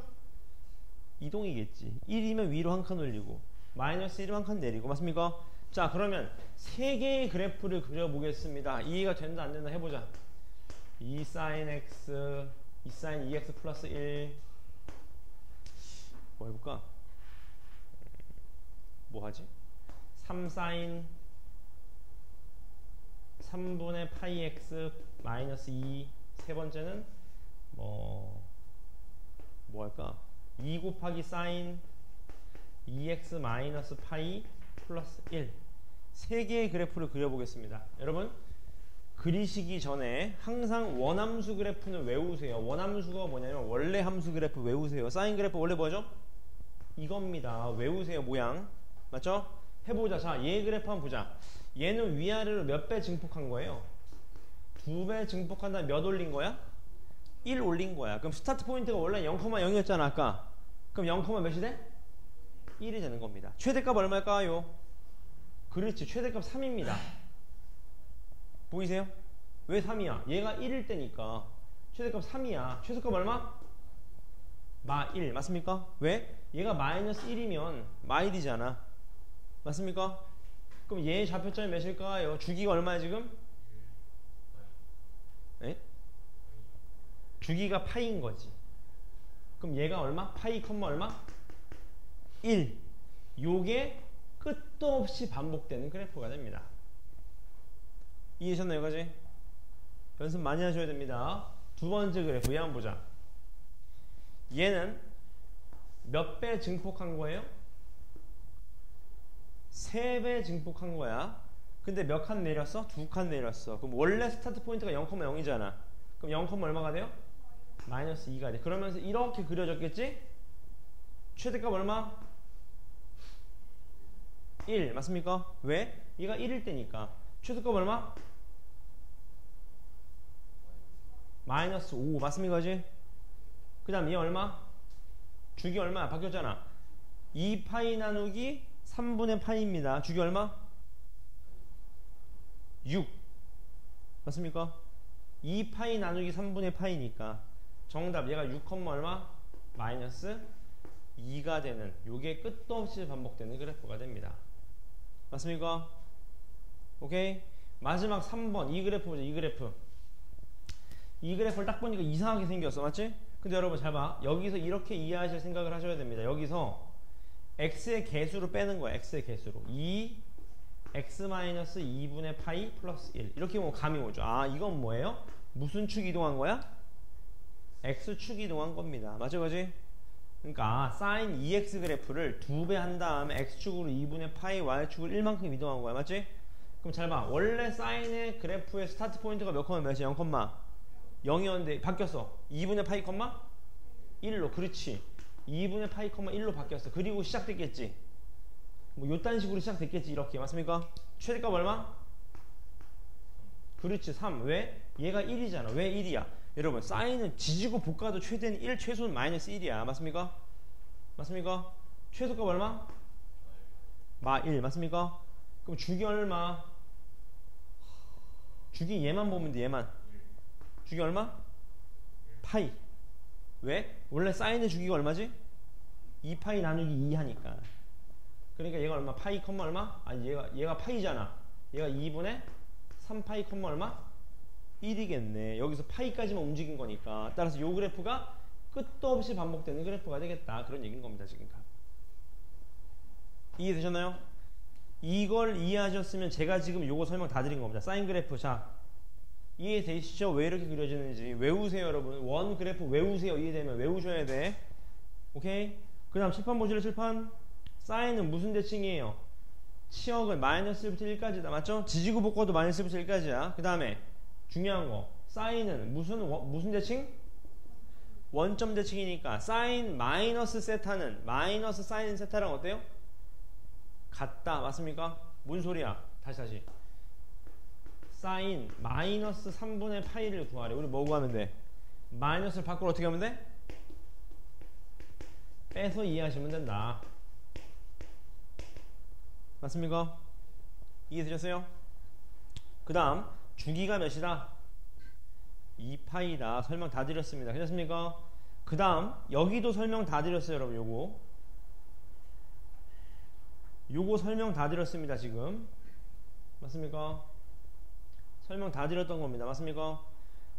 이동이겠지. 1이면 위로 한 칸 올리고 마이너스 1이면 한 칸 내리고. 맞습니까? 자, 그러면 세 개의 그래프를 그려보겠습니다. 이해가 된다 안 된다 해보자. 2 sin x, 2 sin 2x 플러스 1. 뭐 해볼까? 뭐 하지? 3 sin 3분의 파이 x 마이너스 2. 세 번째는 뭐 할까? 2 곱하기 sin 2x 마이너스 파이 플러스 1. 세 개의 그래프를 그려보겠습니다. 여러분, 그리시기 전에 항상 원함수 그래프는 외우세요. 원함수가 뭐냐면 원래 함수 그래프 외우세요. 사인 그래프 원래 뭐죠? 이겁니다. 외우세요. 모양. 맞죠? 해보자. 자, 얘 그래프 한번 보자. 얘는 위아래로 몇 배 증폭한 거예요? 2배 증폭한 다음에 몇 올린 거야? 1 올린 거야. 그럼 스타트 포인트가 원래 0,0이었잖아 아까. 그럼 0, 몇이 돼? 1이 되는 겁니다. 최대값 얼마일까요? 그렇지, 최대값 3입니다. 보이세요? 왜 3이야? 얘가 1일 때니까 최대값 3이야. 최소값 얼마? 마1. 맞습니까? 왜? 얘가 마이너스 1이면 마1이잖아. 맞습니까? 그럼 얘의 좌표점이 몇일까요? 주기가 얼마야 지금? 에? 주기가 파이인 거지. 그럼 얘가 얼마? 파이 컴마 얼마? 1. 요게 끝도 없이 반복되는 그래프가 됩니다. 이해하셨나요, 여기까지? 연습 많이 하셔야 됩니다. 두 번째 그래프, 얘 한번 보자. 얘는 몇 배 증폭한 거예요? 3배 증폭한 거야. 근데 몇 칸 내렸어? 2칸 내렸어. 그럼 원래 스타트 포인트가 0,0이잖아. 그럼 0, 얼마가 돼요? 마이너스 2가 돼. 그러면서 이렇게 그려졌겠지? 최대값 얼마? 1. 맞습니까? 왜? 얘가 1일 때니까. 최소값 얼마? 마이너스 5. 맞습니까? 그 다음 얘 얼마? 주기 얼마야? 바뀌었잖아. 2파이 나누기 3분의 파이입니다. 주기 얼마? 6. 맞습니까? 2파이 나누기 3분의 파이니까 정답 얘가 6, 얼마? 마이너스 2가 되는, 요게 끝도 없이 반복되는 그래프가 됩니다. 맞습니까? 오케이? 마지막 3번 이 그래프 보자. 이 그래프. 이 그래프를 딱 보니까 이상하게 생겼어. 맞지? 근데 여러분 잘 봐. 여기서 이렇게 이해하실 생각을 하셔야 됩니다. 여기서 x의 개수로 빼는 거야. x의 개수로 2 x-2분의 파이 플러스 1. 이렇게 보면 감이 오죠. 아, 이건 뭐예요? 무슨 축 이동한 거야? x축 이동한 겁니다. 맞죠? 그지? 그러니까 sin 2x 그래프를 2배 한 다음에 x축으로 2분의 파이, y축으로 1만큼 이동한 거야. 맞지? 그럼 잘 봐. 원래 사인의 그래프의 스타트 포인트가 몇 컴마 몇이야? 0,0이었는데 바뀌었어. 2분의 파이 컴마 1로. 그렇지. 2분의 파이 컴마 1로 바뀌었어. 그리고 시작됐겠지. 뭐 요딴 식으로 시작됐겠지. 이렇게. 맞습니까? 최대값 얼마? 그렇지. 3. 왜? 얘가 1이잖아. 왜 1이야? 여러분, 사인은 지지고 볶아도 최대는 1, 최소는 마이너스 1이야. 맞습니까? 맞습니까? 최소값 얼마? 마 1. 맞습니까? 그럼 주기 얼마? 주기 얘만 보면 돼. 얘만. 주기 얼마? 파이. 왜? 원래 사인의 주기가 얼마지? 2파이 나누기 2 하니까. 그러니까 얘가 얼마? 파이 컴마 얼마? 아니 얘가 파이잖아. 얘가 2분의 3파이 컴마 얼마? 1이겠네. 여기서 파이까지만 움직인 거니까. 따라서 요 그래프가 끝도 없이 반복되는 그래프가 되겠다. 그런 얘기인 겁니다. 지금. 이해되셨나요? 이걸 이해하셨으면 제가 지금 요거 설명 다 드린 겁니다. 사인 그래프. 자, 이해되시죠? 왜 이렇게 그려지는지 외우세요. 여러분, 원 그래프 외우세요. 이해되면 외우셔야 돼. 오케이? 그 다음 칠판 보실래요? 칠판. 사인은 무슨 대칭이에요? 치역은 마이너스 1부터 1까지다. 맞죠? 지지고 볶아도 마이너스 1부터 1까지야. 그 다음에 중요한 거, 사인은 무슨 대칭? 원점 대칭이니까 사인 마이너스 세타는 마이너스 사인 세타랑 어때요? 같다. 맞습니까? 뭔 소리야? 다시 사인 마이너스 3분의 파이를 구하래. 우리 뭐 구하면 돼? 마이너스를 밖으로 어떻게 하면 돼? 빼서 이해하시면 된다. 맞습니까? 이해되셨어요? 그 다음 주기가 몇이다? 2파이다. 설명 다 드렸습니다. 괜찮습니까? 그 다음 여기도 설명 다 드렸어요 여러분. 요거 설명 다 드렸습니다 지금. 맞습니까? 설명 다 드렸던 겁니다. 맞습니까?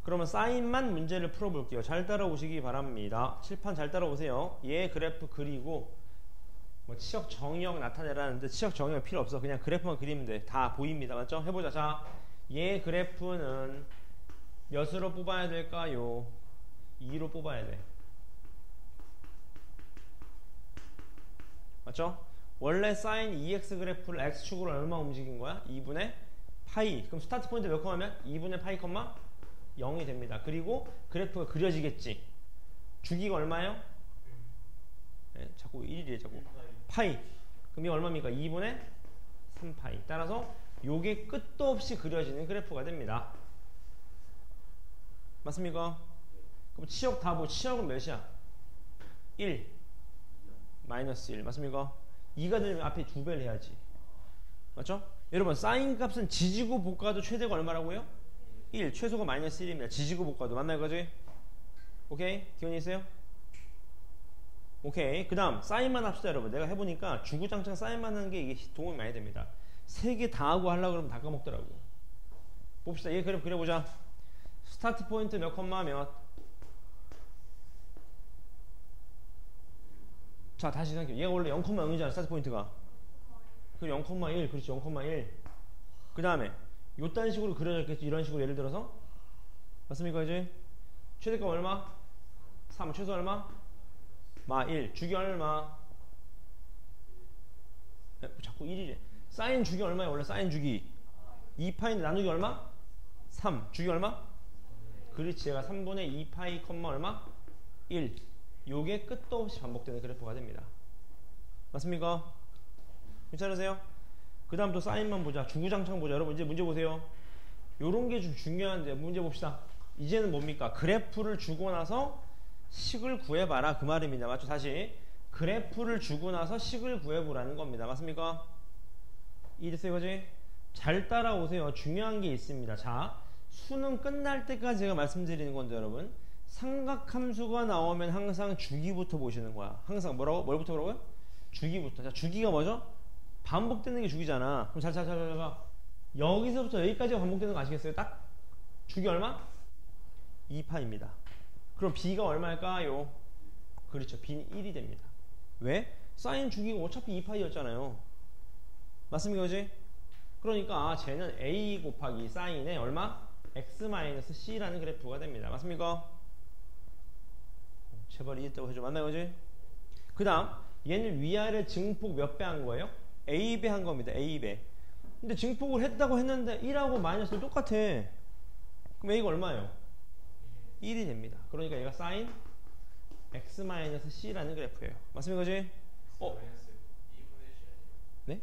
그러면 사인만 문제를 풀어볼게요. 잘 따라오시기 바랍니다. 칠판 잘 따라오세요. 얘 그래프 그리고 뭐 치역 정의역 나타내라는데 치역 정의역 필요 없어. 그냥 그래프만 그리면 돼. 다 보입니다. 맞죠? 해보자. 자, 얘 그래프는 몇으로 뽑아야 될까요? 2로 뽑아야 돼. 맞죠? 원래 사인 2x 그래프를 x축으로 얼마 움직인 거야? 2분의 파이. 그럼 스타트 포인트 몇 컴마면? 2분의 파이 컴마 0이 됩니다. 그리고 그래프가 그려지겠지. 주기가 얼마예요? 네, 자꾸 1이래 자꾸. 파이. 그럼 이 얼마입니까? 2분의 3파이. 따라서 요게 끝도 없이 그려지는 그래프가 됩니다. 맞습니까? 그럼 치역 다 뭐 치역은 몇이야? 1 마이너스 1 맞습니까? 2가 되면 앞에 2배를 해야지. 맞죠? 여러분 사인 값은 지지고 볶아도 최대가 얼마라고요? 1 최소가 마이너스 1입니다. 지지고 볶아도 맞나요 거지? 오케이? 기원이 있어요? 오케이. 그 다음 사인만 합시다 여러분. 내가 해보니까 주구장창 사인만 하는 게 이게 도움이 많이 됩니다. 3개 다 하고 하려고 그러면 다 까먹더라고. 봅시다. 얘 그래프 그려보자. 스타트 포인트 몇 컴마 몇? 자 다시 생각해. 얘가 원래 0,0이잖아 스타트 포인트가. 그럼 0,1 그렇지 0,1. 그 다음에 요딴 식으로 그려졌겠지. 이런 식으로 예를 들어서 맞습니까 이제? 최대값 얼마? 3 최소 얼마? 마 1 주기 얼마? 자꾸 1이래. 사인 주기 얼마야 원래 사인 주기? 2파인데 나누기 얼마? 3 주기 얼마? 그렇지 얘가 3분의 2파이 컴마 얼마? 1. 요게 끝도 없이 반복되는 그래프가 됩니다. 맞습니까? 괜찮으세요? 그 다음 또 사인만 보자. 주구장창 보자. 여러분 이제 문제 보세요. 요런 게 좀 중요한데 문제 봅시다. 이제는 뭡니까? 그래프를 주고 나서 식을 구해봐라 그 말입니다. 맞죠? 다시 그래프를 주고 나서 식을 구해보라는 겁니다. 맞습니까? 이해됐어요 이거지? 잘 따라오세요. 중요한 게 있습니다. 자, 수능 끝날 때까지 제가 말씀드리는 건데 여러분 삼각함수가 나오면 항상 주기부터 보시는 거야. 항상 뭐라고? 뭘부터 그러고요? 주기부터. 자, 주기가 뭐죠? 반복되는 게 주기잖아. 그럼 잘 여기서부터 여기까지가 반복되는 거 아시겠어요? 딱 주기 얼마? 2파입니다. 그럼 B가 얼마일까요? 그렇죠. B는 1이 됩니다. 왜? 사인 주기가 어차피 2파이였잖아요. 맞습니까? 그지? 그러니까 쟤는 A 곱하기 사인의 얼마? X-C라는 그래프가 됩니다. 맞습니까? 제발 이해했다고 해줘. 맞나요? 그지? 그 다음 얘는 위아래 증폭 몇 배 한 거예요? A배 한 겁니다. A배. 근데 증폭을 했다고 했는데 1하고 마이너스는 똑같아. 그럼 A가 얼마예요? 1이 됩니다. 그러니까 얘가 사인 X-C라는 그래프예요. 맞습니까? 그지? 네?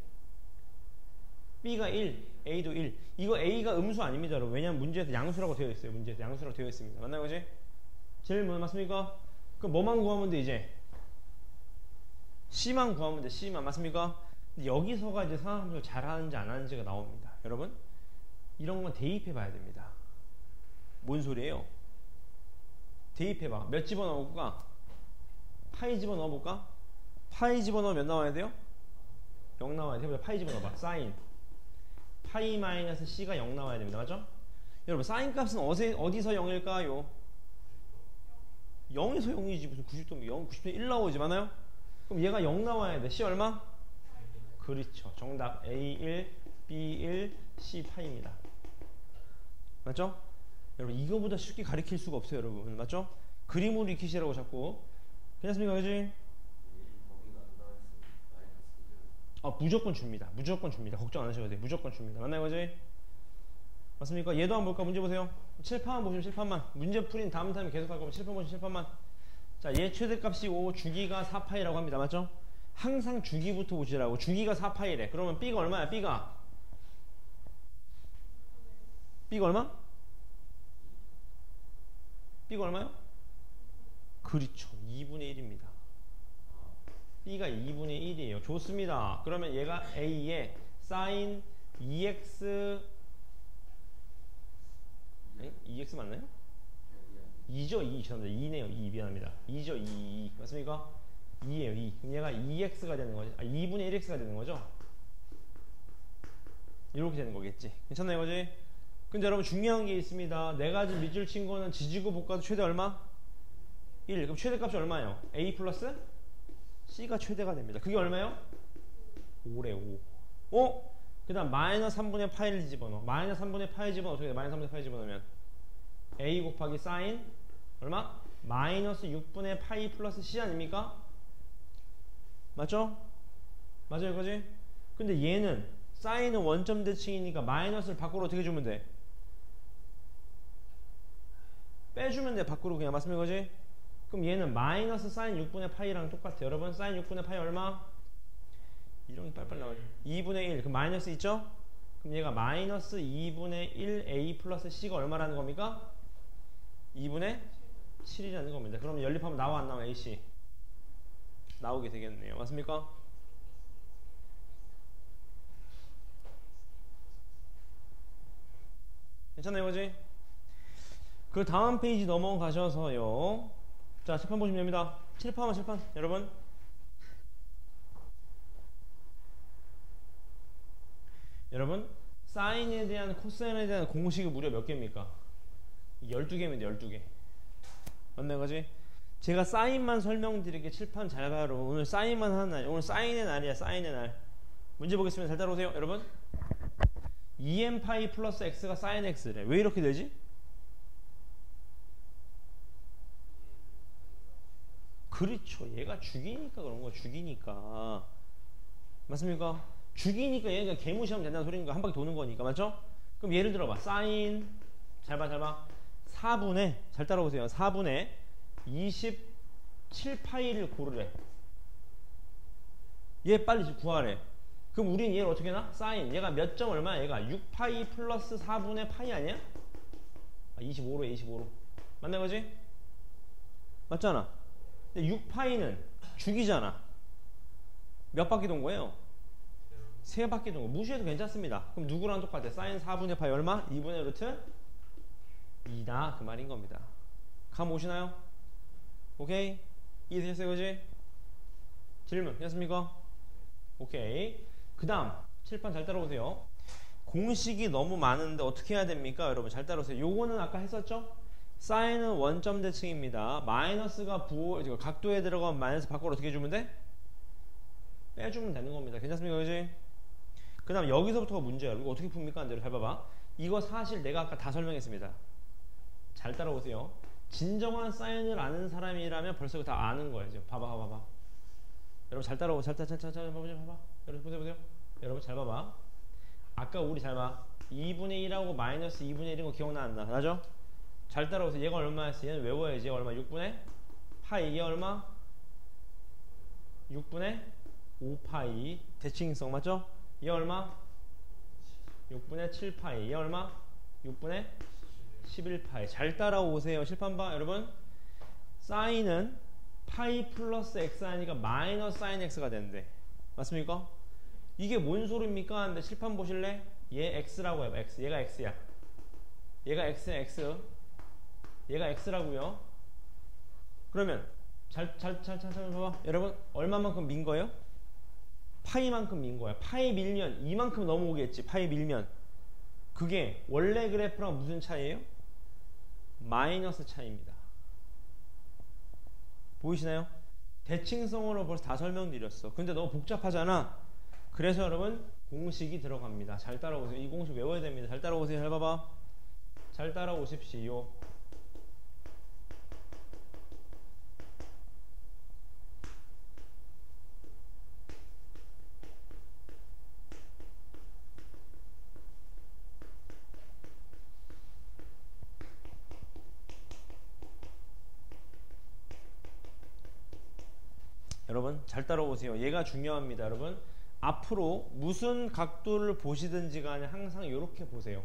B가 1, A도 1. 이거 A가 음수 아닙니다, 여러분. 왜냐면 문제에서 양수라고 되어 있어요. 문제에서 양수라고 되어 있습니다. 맞나요, 그지? 질문 맞습니까? 그럼 뭐만 구하면 돼, 이제? C만 구하면 돼, C만. 맞습니까? 근데 여기서가 이제 상황함수를 잘하는지 안 하는지가 나옵니다. 여러분, 이런 건 대입해 봐야 됩니다. 뭔 소리예요? 대입해 봐. 몇 집어넣어볼까? 파이 집어넣어볼까? 파이 집어넣으면 몇 나와야 돼요? 0 나와야 돼. 해보자. 파이 집어넣어봐. 사인 파이 마이너스 C가 0 나와야 됩니다. 맞죠? 여러분 사인 값은 어디서 0일까요? 0에서 0이지. 무슨 90도면 0, 90도면 1 나오지. 맞나요? 그럼 얘가 0 나와야 돼. C 얼마? 그렇죠. 정답 A1, B1, C 파입니다. 맞죠? 여러분 이거보다 쉽게 가리킬 수가 없어요. 여러분 맞죠? 그림으로 익히시라고 자꾸. 괜찮습니까? 그지? 무조건 줍니다. 무조건 줍니다. 걱정 안 하셔도 돼요. 무조건 줍니다. 맞나요? 그지? 맞습니까? 얘도 한번 볼까? 문제 보세요. 칠판만 보시면 칠판만. 문제 풀인 다음 타임에 계속 할 거면 칠판 보시면 칠판만. 자, 얘 최대값이 5, 주기가 4파이라고 합니다. 맞죠? 항상 주기부터 보시라고. 주기가 4파이래. 그러면 B가 얼마야? B가 얼마? B가 얼마요? 그렇죠. 2분의 1입니다. B가 2분의 1이에요. 좋습니다. 그러면 얘가 A의 sin 2x 2x 맞나요? 2죠. 2 죄송합니다. 2네요. 2 미안합니다. 2죠. 2 맞습니까? 2예요. 2 그럼 얘가 2x가 되는 거죠. 2분의 1x가 되는 거죠. 이렇게 되는 거겠지. 괜찮나요 이거지? 근데 여러분 중요한 게 있습니다. 내가 지금 밑줄 친 거는 지지고 볶아도 최대 얼마? 1. 그럼 최대값이 얼마예요? a 플러스 c가 최대가 됩니다. 그게 얼마예요? 5래 5. 그 다음 마이너스 3분의 파이를 집어넣어. 마이너스 3분의 파이 집어넣어. 어떻게 돼? 마이너스 3분의 파이 집어넣으면 a 곱하기 사인 얼마? 마이너스 6분의 파이 플러스 c 아닙니까? 맞죠? 맞아요 이거지? 근데 얘는 사인은 원점 대칭이니까 마이너스를 밖으로 어떻게 주면 돼? 빼주면 돼 밖으로 그냥. 맞습니까 이거지? 그럼 얘는 마이너스 사인 6분의 파이랑 똑같아요. 여러분 사인 6분의 파이 얼마? 이런 게 빨리빨리 나와요. 2분의 1 그럼 마이너스 있죠? 그럼 얘가 마이너스 2분의 1 a 플러스 c가 얼마라는 겁니까? 2분의 7이라는 겁니다. 그럼 연립하면 나와 안 나와? ac 나오게 되겠네요. 맞습니까? 괜찮나요 이거지? 그 다음 페이지 넘어가셔서요. 자 칠판 보시면 됩니다. 칠판은 칠판 여러분 사인에 대한 코사인에 대한 공식이 무려 몇 개입니까? 12개입니다. 12개 맞네 거지? 제가 사인만 설명드릴게. 칠판 잘 봐요 여러분. 오늘 사인만 하는 날. 오늘 사인의 날이야. 사인의 날. 문제 보겠습니다. 잘 따라오세요 여러분. 2n 파이 플러스 x가 사인 x래. 왜 이렇게 되지? 그렇죠. 얘가 죽이니까 그런 거야. 죽이니까. 맞습니까? 죽이니까 얘가 개무시하면 된다는 소리니까 한 바퀴 도는 거니까. 맞죠? 그럼 예를 들어봐. 사인 잘 봐. 4분의 잘 따라오세요. 4분의 27파이를 고르래. 얘 빨리 구하래. 그럼 우린 얘를 어떻게 해나? 사인 얘가 몇 점 얼마야? 얘가 6파이 플러스 4분의 파이 아니야? 25로 25로 맞나 거지? 맞잖아. 근데 6파이는 죽이잖아. 몇 바퀴 돈 거예요? 3바퀴 돈 거. 무시해도 괜찮습니다. 그럼 누구랑 똑같아? 사인 4분의 파이 얼마? 2분의 루트 2다 그 말인 겁니다. 감 오시나요? 오케이? 이해되셨어요 그지? 질문 됐습니까? 오케이. 그 다음 칠판 잘 따라오세요. 공식이 너무 많은데 어떻게 해야 됩니까? 여러분 잘 따라오세요. 요거는 아까 했었죠? 사인은 원점 대칭입니다. 마이너스가 각도에 들어가면 마이너스 밖으로 어떻게 해주면 돼? 빼주면 되는 겁니다. 괜찮습니까? 그지? 그 다음 여기서부터가 문제야. 이거 어떻게 풉니까? 안 돼요. 잘 봐봐. 이거 사실 내가 아까 다 설명했습니다. 잘 따라오세요. 진정한 사인을 아는 사람이라면 벌써 이거 다 아는 거예요. 봐봐. 여러분 잘 따라오고 잘 봐봐. 여러분 보세요. 여러분 잘 봐봐. 아까 우리 잘 봐. 2분의 1하고 마이너스 2분의 1인 거 기억나 안 나? 나죠? 잘 따라오세요. 얘가 얼마였어? 얘는 외워야지. 얘가 얼마? 6분의 파이. 얘 얼마? 6분의 5파이. 대칭성 맞죠? 얘 얼마? 6분의 7파이. 얘 얼마? 6분의 11파이. 잘 따라오세요. 실판 봐 여러분. 사인은 파이 플러스 x 하니까 마이너스 사인 x가 되는데 맞습니까? 이게 뭔 소리입니까? 하는데 칠판 보실래? 얘 x라고 해봐. x. 얘가 x야. 얘가 x야. x. 얘가 x라고요. 그러면 잘 봐봐. 여러분 얼마만큼 민 거예요? 파이만큼 민 거야. 파이 밀면 이만큼 넘어오겠지. 파이 밀면 그게 원래 그래프랑 무슨 차이예요? 마이너스 차이입니다. 보이시나요? 대칭성으로 벌써 다 설명드렸어. 근데 너무 복잡하잖아. 그래서 여러분 공식이 들어갑니다. 잘 따라오세요. 이 공식 외워야 됩니다. 잘 따라오세요. 잘 봐봐. 잘 따라오십시오. 여러분 잘 따라오세요. 얘가 중요합니다. 여러분 앞으로 무슨 각도를 보시든지 간에 항상 이렇게 보세요.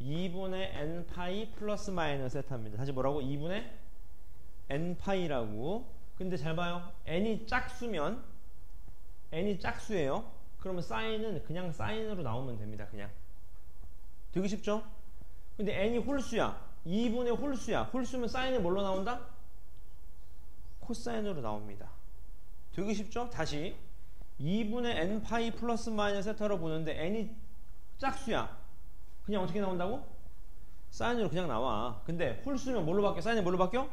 2분의 n파이 플러스 마이너스 세타입니다. 다시 뭐라고? 2분의 n파이라고. 근데 잘 봐요. n이 짝수면 n이 짝수예요. 그러면 사인은 그냥 사인으로 나오면 됩니다. 그냥 되게 쉽죠? 근데 n이 홀수야. 2분의 홀수야. 홀수면 사인이 뭘로 나온다? 코사인으로 나옵니다. 되게 쉽죠? 다시 2분의 n 파이 플러스 마이너스 세타로 보는데 n이 짝수야. 그냥 어떻게 나온다고? 사인으로 그냥 나와. 근데 홀수면 뭘로 바뀌어? 사인이 뭘로 바뀌어?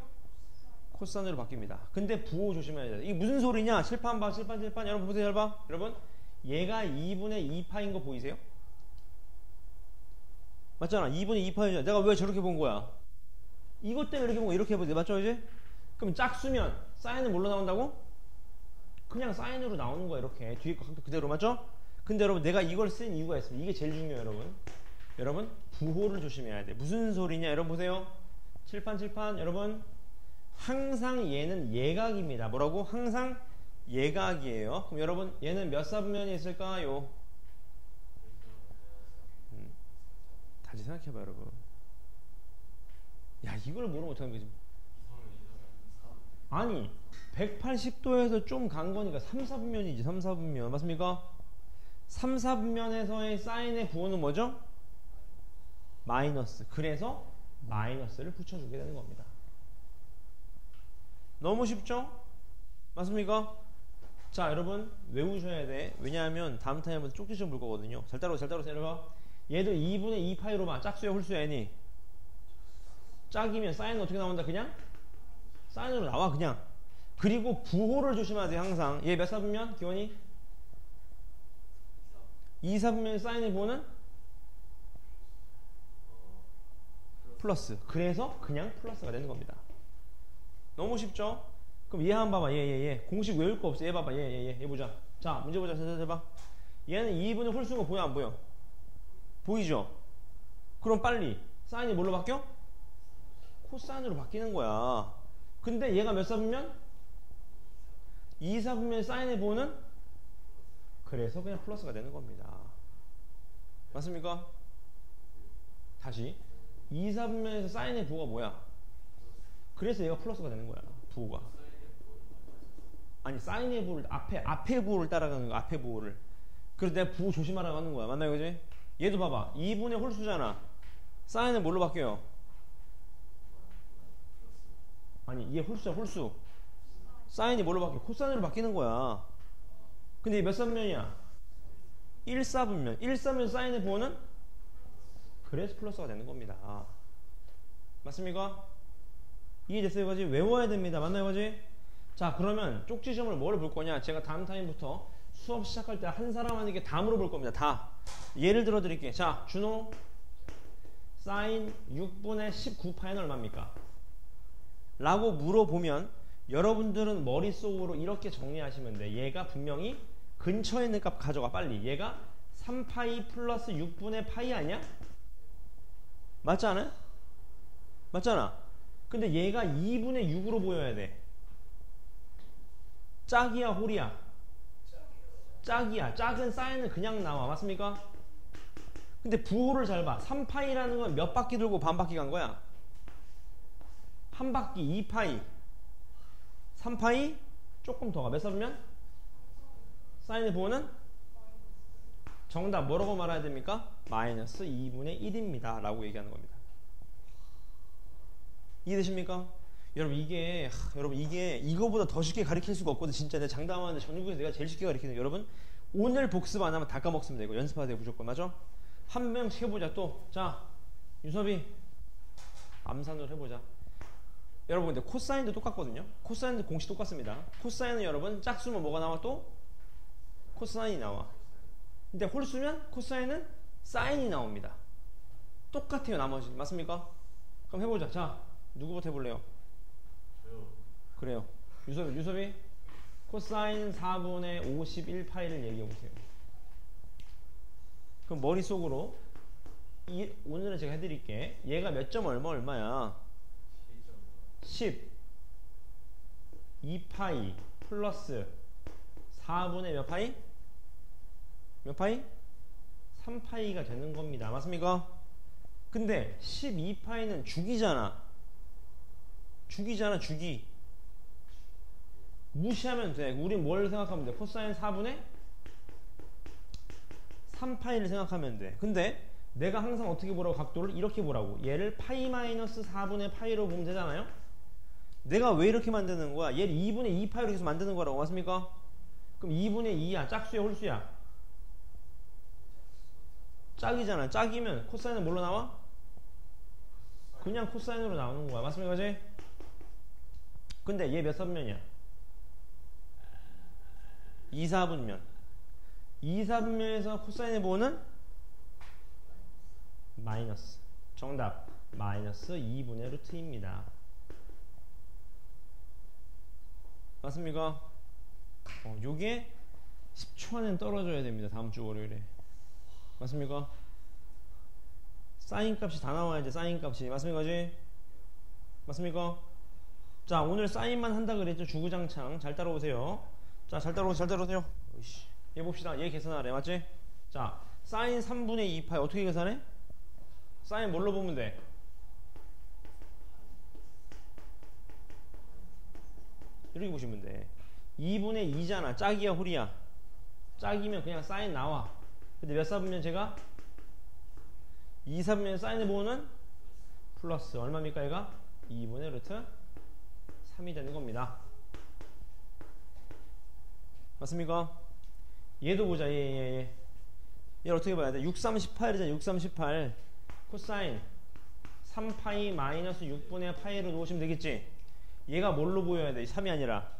코사인으로 바뀝니다. 근데 부호 조심해야 돼. 이게 무슨 소리냐? 칠판 봐, 칠판. 여러분 보세요, 잘 봐. 여러분, 얘가 2분의 2파인 거 보이세요? 맞잖아. 2분의 2파이잖아. 내가 왜 저렇게 본 거야? 이것 때문에 이렇게 본 거 이렇게 해보세요. 맞죠, 이제? 그럼 짝수면 사인은 뭘로 나온다고? 그냥 사인으로 나오는 거야, 이렇게. 뒤에 거 그대로, 맞죠? 근데 여러분, 내가 이걸 쓴 이유가 있습니다. 이게 제일 중요해요, 여러분. 여러분, 부호를 조심해야 돼. 무슨 소리냐? 여러분 보세요. 칠판. 여러분, 항상 얘는 예각입니다. 뭐라고? 항상 예각이에요. 그럼 여러분, 얘는 몇 사분면이 있을까요? 다시 생각해봐, 여러분. 야, 이걸 모르면 어떡하는 거지? 아니, 180도에서 좀 간 거니까 3, 4분면이지. 3, 4분면. 맞습니까? 3, 4분면에서의 사인의 부호는 뭐죠? 마이너스. 그래서 마이너스를 붙여주게 되는 겁니다. 너무 쉽죠? 맞습니까? 자, 여러분 외우셔야 돼. 왜냐하면 다음 타임부터 쪽지 시험 볼 거거든요. 잘 따라오세요. 여러분, 얘도 2분의 2파이로만 짝수야, 홀수야, n이? 짝이면 사인은 어떻게 나온다? 그냥 사인으로 나와, 그냥. 그리고 부호를 조심하세요. 항상 얘 몇 사분면? 기원이? 2, 4분면 사인의 부호는? 플러스. 그래서 그냥 플러스가 되는 겁니다. 너무 쉽죠? 그럼 얘 한번 봐봐. 얘 공식 외울 거 없어. 얘 봐봐. 얘 보자. 자, 문제 보자. 잘 봐. 얘는 2분의 홀수인 거 보여, 안 보여? 보이죠? 그럼 빨리 사인이 뭘로 바뀌어? 코사인으로 바뀌는 거야. 근데 얘가 몇 사분면? 2, 4분면 사인의 부호는? 그래서 그냥 플러스가 되는 겁니다. 맞습니까? 다시 2, 4분면에서 사인의 부호가 뭐야? 그래서 얘가 플러스가 되는 거야. 부호가. 아니, 사인의 부호를 앞에 부호를 따라가는 거야. 앞에 부호를. 그래서 내가 부호 조심하라고 하는 거야. 맞나요, 그지? 얘도 봐봐. 2분의 홀수잖아. 사인은 뭘로 바뀌어요? 아니, 얘 홀수야, 홀수. 사인이 뭘로 바뀌어? 코사인으로 바뀌는 거야. 근데 얘 몇 사분면이야? 1, 4분면. 1, 4분면 사인의 부호는? 그래서 플러스가 되는 겁니다. 맞습니까? 이해됐어요, 거지? 외워야 됩니다. 맞나요, 거지? 자, 그러면 쪽지 시험을 뭘 볼 거냐? 제가 다음 타임부터 수업 시작할 때 한 사람한테 다 물어볼 겁니다. 다. 예를 들어 드릴게요. 자, 준호, 사인 6분의 19파이는 얼마입니까? 라고 물어보면 여러분들은 머릿속으로 이렇게 정리하시면 돼. 얘가 분명히 근처에 있는 값 가져가, 빨리. 얘가 3파이 플러스 6분의 파이 아니야? 맞지 않아요? 맞잖아. 근데 얘가 2분의 6으로 보여야 돼. 짝이야, 홀이야? 짝이야. 짝은 사인은 그냥 나와. 맞습니까? 근데 부호를 잘 봐. 3파이라는 건 몇 바퀴 돌고 반 바퀴 간 거야? 한 바퀴 2파이. 3파이 조금 더 가. 몇 사분면? 사인의 부호는? 정답 뭐라고 말해야 됩니까? 마이너스 2분의 1입니다. 라고 얘기하는 겁니다. 이해되십니까? 여러분 이게 이거보다 더 쉽게 가르칠 수가 없거든. 진짜 내가 장담하는데 전국에서 내가 제일 쉽게 가르치는 거. 여러분 오늘 복습 안 하면 다 까먹습니다. 이거 연습하세요 무조건. 맞아? 한 명씩 해보자. 또 자 유섭이 암산으로 해보자. 여러분 근데 코사인도 똑같거든요. 코사인도 공식 똑같습니다. 코사인은 여러분 짝수면 뭐가 나와? 또 코사인이 나와. 근데 홀수면 코사인은 사인이 나옵니다. 똑같아요 나머지. 맞습니까? 그럼 해보자. 자 누구부터 해볼래요? 저요. 그래요. 유섭이 코사인 4분의 51파이를 얘기해보세요. 그럼 머릿속으로 오늘은 제가 해드릴게. 얘가 몇 점 얼마야? 10 2파이 플러스 4분의 몇 파이? 몇 파이? 3파이가 되는 겁니다. 맞습니까? 근데 12파이는 주기잖아. 주기. 무시하면 돼. 우린 뭘 생각하면 돼? 코사인 4분의 3파이를 생각하면 돼. 근데 내가 항상 어떻게 보라고 각도를 이렇게 보라고. 얘를 파이 마이너스 4분의 파이로 보면 되잖아요. 내가 왜 이렇게 만드는 거야? 얘를 2분의 2파이로 계속 만드는 거라고. 맞습니까? 그럼 2분의 2야. 짝수야 홀수야? 짝이잖아. 짝이면 코사인은 뭘로 나와? 그냥 코사인으로 나오는 거야. 맞습니까? 그지? 근데 얘 몇 사분면이야? 2사분면. 2사분면에서 코사인의 보호는 마이너스. 정답 마이너스 2분의 루트입니다. 맞습니까? 요게 10초 안엔 떨어져야 됩니다. 다음 주 월요일에. 맞습니까? 사인 값이 다 나와야 돼. 사인 값이. 맞습니까? 그지? 맞습니까? 자, 오늘 사인만 한다 그랬죠. 주구장창. 잘 따라오세요. 자, 잘 따라오세요. 얘 봅시다. 얘 계산하래. 맞지? 자, 사인 3분의 2파이 어떻게 계산해? 사인 뭘로 보면 돼? 이렇게 보시면 돼. 2분의 2잖아. 짝이야 홀이야? 짝이면 그냥 사인 나와. 근데 몇 사분면 제가? 2사분면 사인의 보호는 플러스 얼마입니까 얘가? 2분의 루트 3이 되는 겁니다. 맞습니까? 얘도 보자. 얘 어떻게 봐야 돼? 6, 38이잖아. 6, 38 코사인 3파이 마이너스 6분의 파이로 놓으시면 되겠지? 얘가 뭘로 보여야 돼? 3이 아니라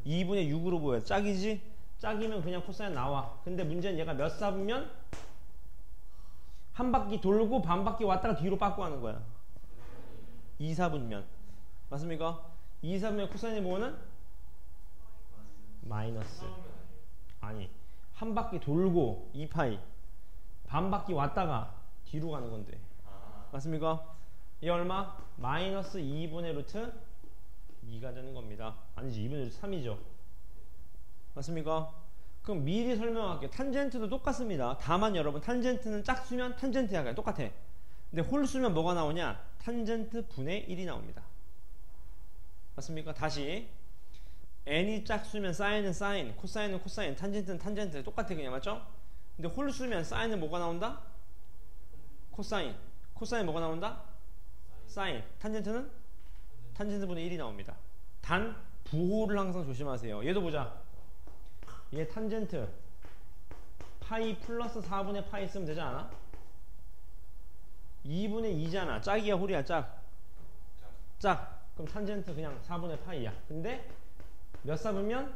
2분의 6으로 보여야 돼. 짝이지? 짝이면 그냥 코사인 나와. 근데 문제는 얘가 몇 사분면? 한 바퀴 돌고 반 바퀴 왔다가 뒤로 빠꾸 하는 거야. 2사분면. 맞습니까? 2사분면 코사인의 보호는? 마이너스. 아니, 한 바퀴 돌고 2파이 반 바퀴 왔다가 뒤로 가는 건데. 맞습니까? 얘 얼마? 마이너스 2분의 루트 2가 되는 겁니다. 아니지, 2분의 루트 3이죠. 맞습니까? 그럼 미리 설명할게요. 탄젠트도 똑같습니다. 다만 여러분 탄젠트는 짝수면 탄젠트야. 그냥 똑같아. 근데 홀수면 뭐가 나오냐? 탄젠트 분의 1이 나옵니다. 맞습니까? 다시 n이 짝수면 사인은 사인, 코사인은 코사인, 탄젠트는 탄젠트 똑같아. 그냥 맞죠? 근데 홀수면 사인은 뭐가 나온다? 코사인. 코사인 뭐가 나온다? 사인. 탄젠트는? 탄젠트 분의 1이 나옵니다. 단 부호를 항상 조심하세요. 얘도 보자. 얘 탄젠트 파이 플러스 4분의 파이 쓰면 되지 않아? 2분의 2잖아. 짝이야 홀이야? 짝. 그럼 탄젠트 그냥 4분의 파이야. 근데 몇 사분면?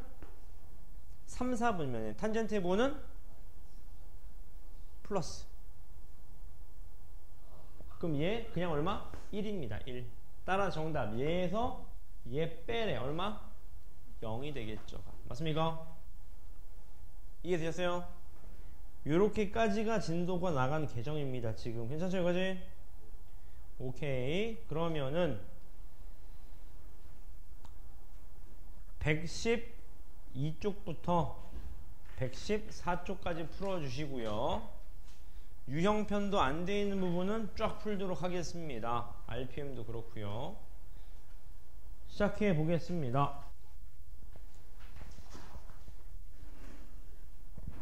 3, 4분면에 탄젠트의 보호는 플러스. 그럼 얘 그냥 얼마? 1입니다. 1. 따라 정답. 얘에서 얘 빼래. 얼마? 0이 되겠죠. 맞습니까? 이해되셨어요? 요렇게까지가 진도가 나간 계정입니다. 지금 괜찮죠? 이거지? 오케이. 그러면은 112쪽부터 114쪽까지 풀어주시고요. 유형편도 안 돼 있는 부분은 쫙 풀도록 하겠습니다. RPM도 그렇고요. 시작해 보겠습니다.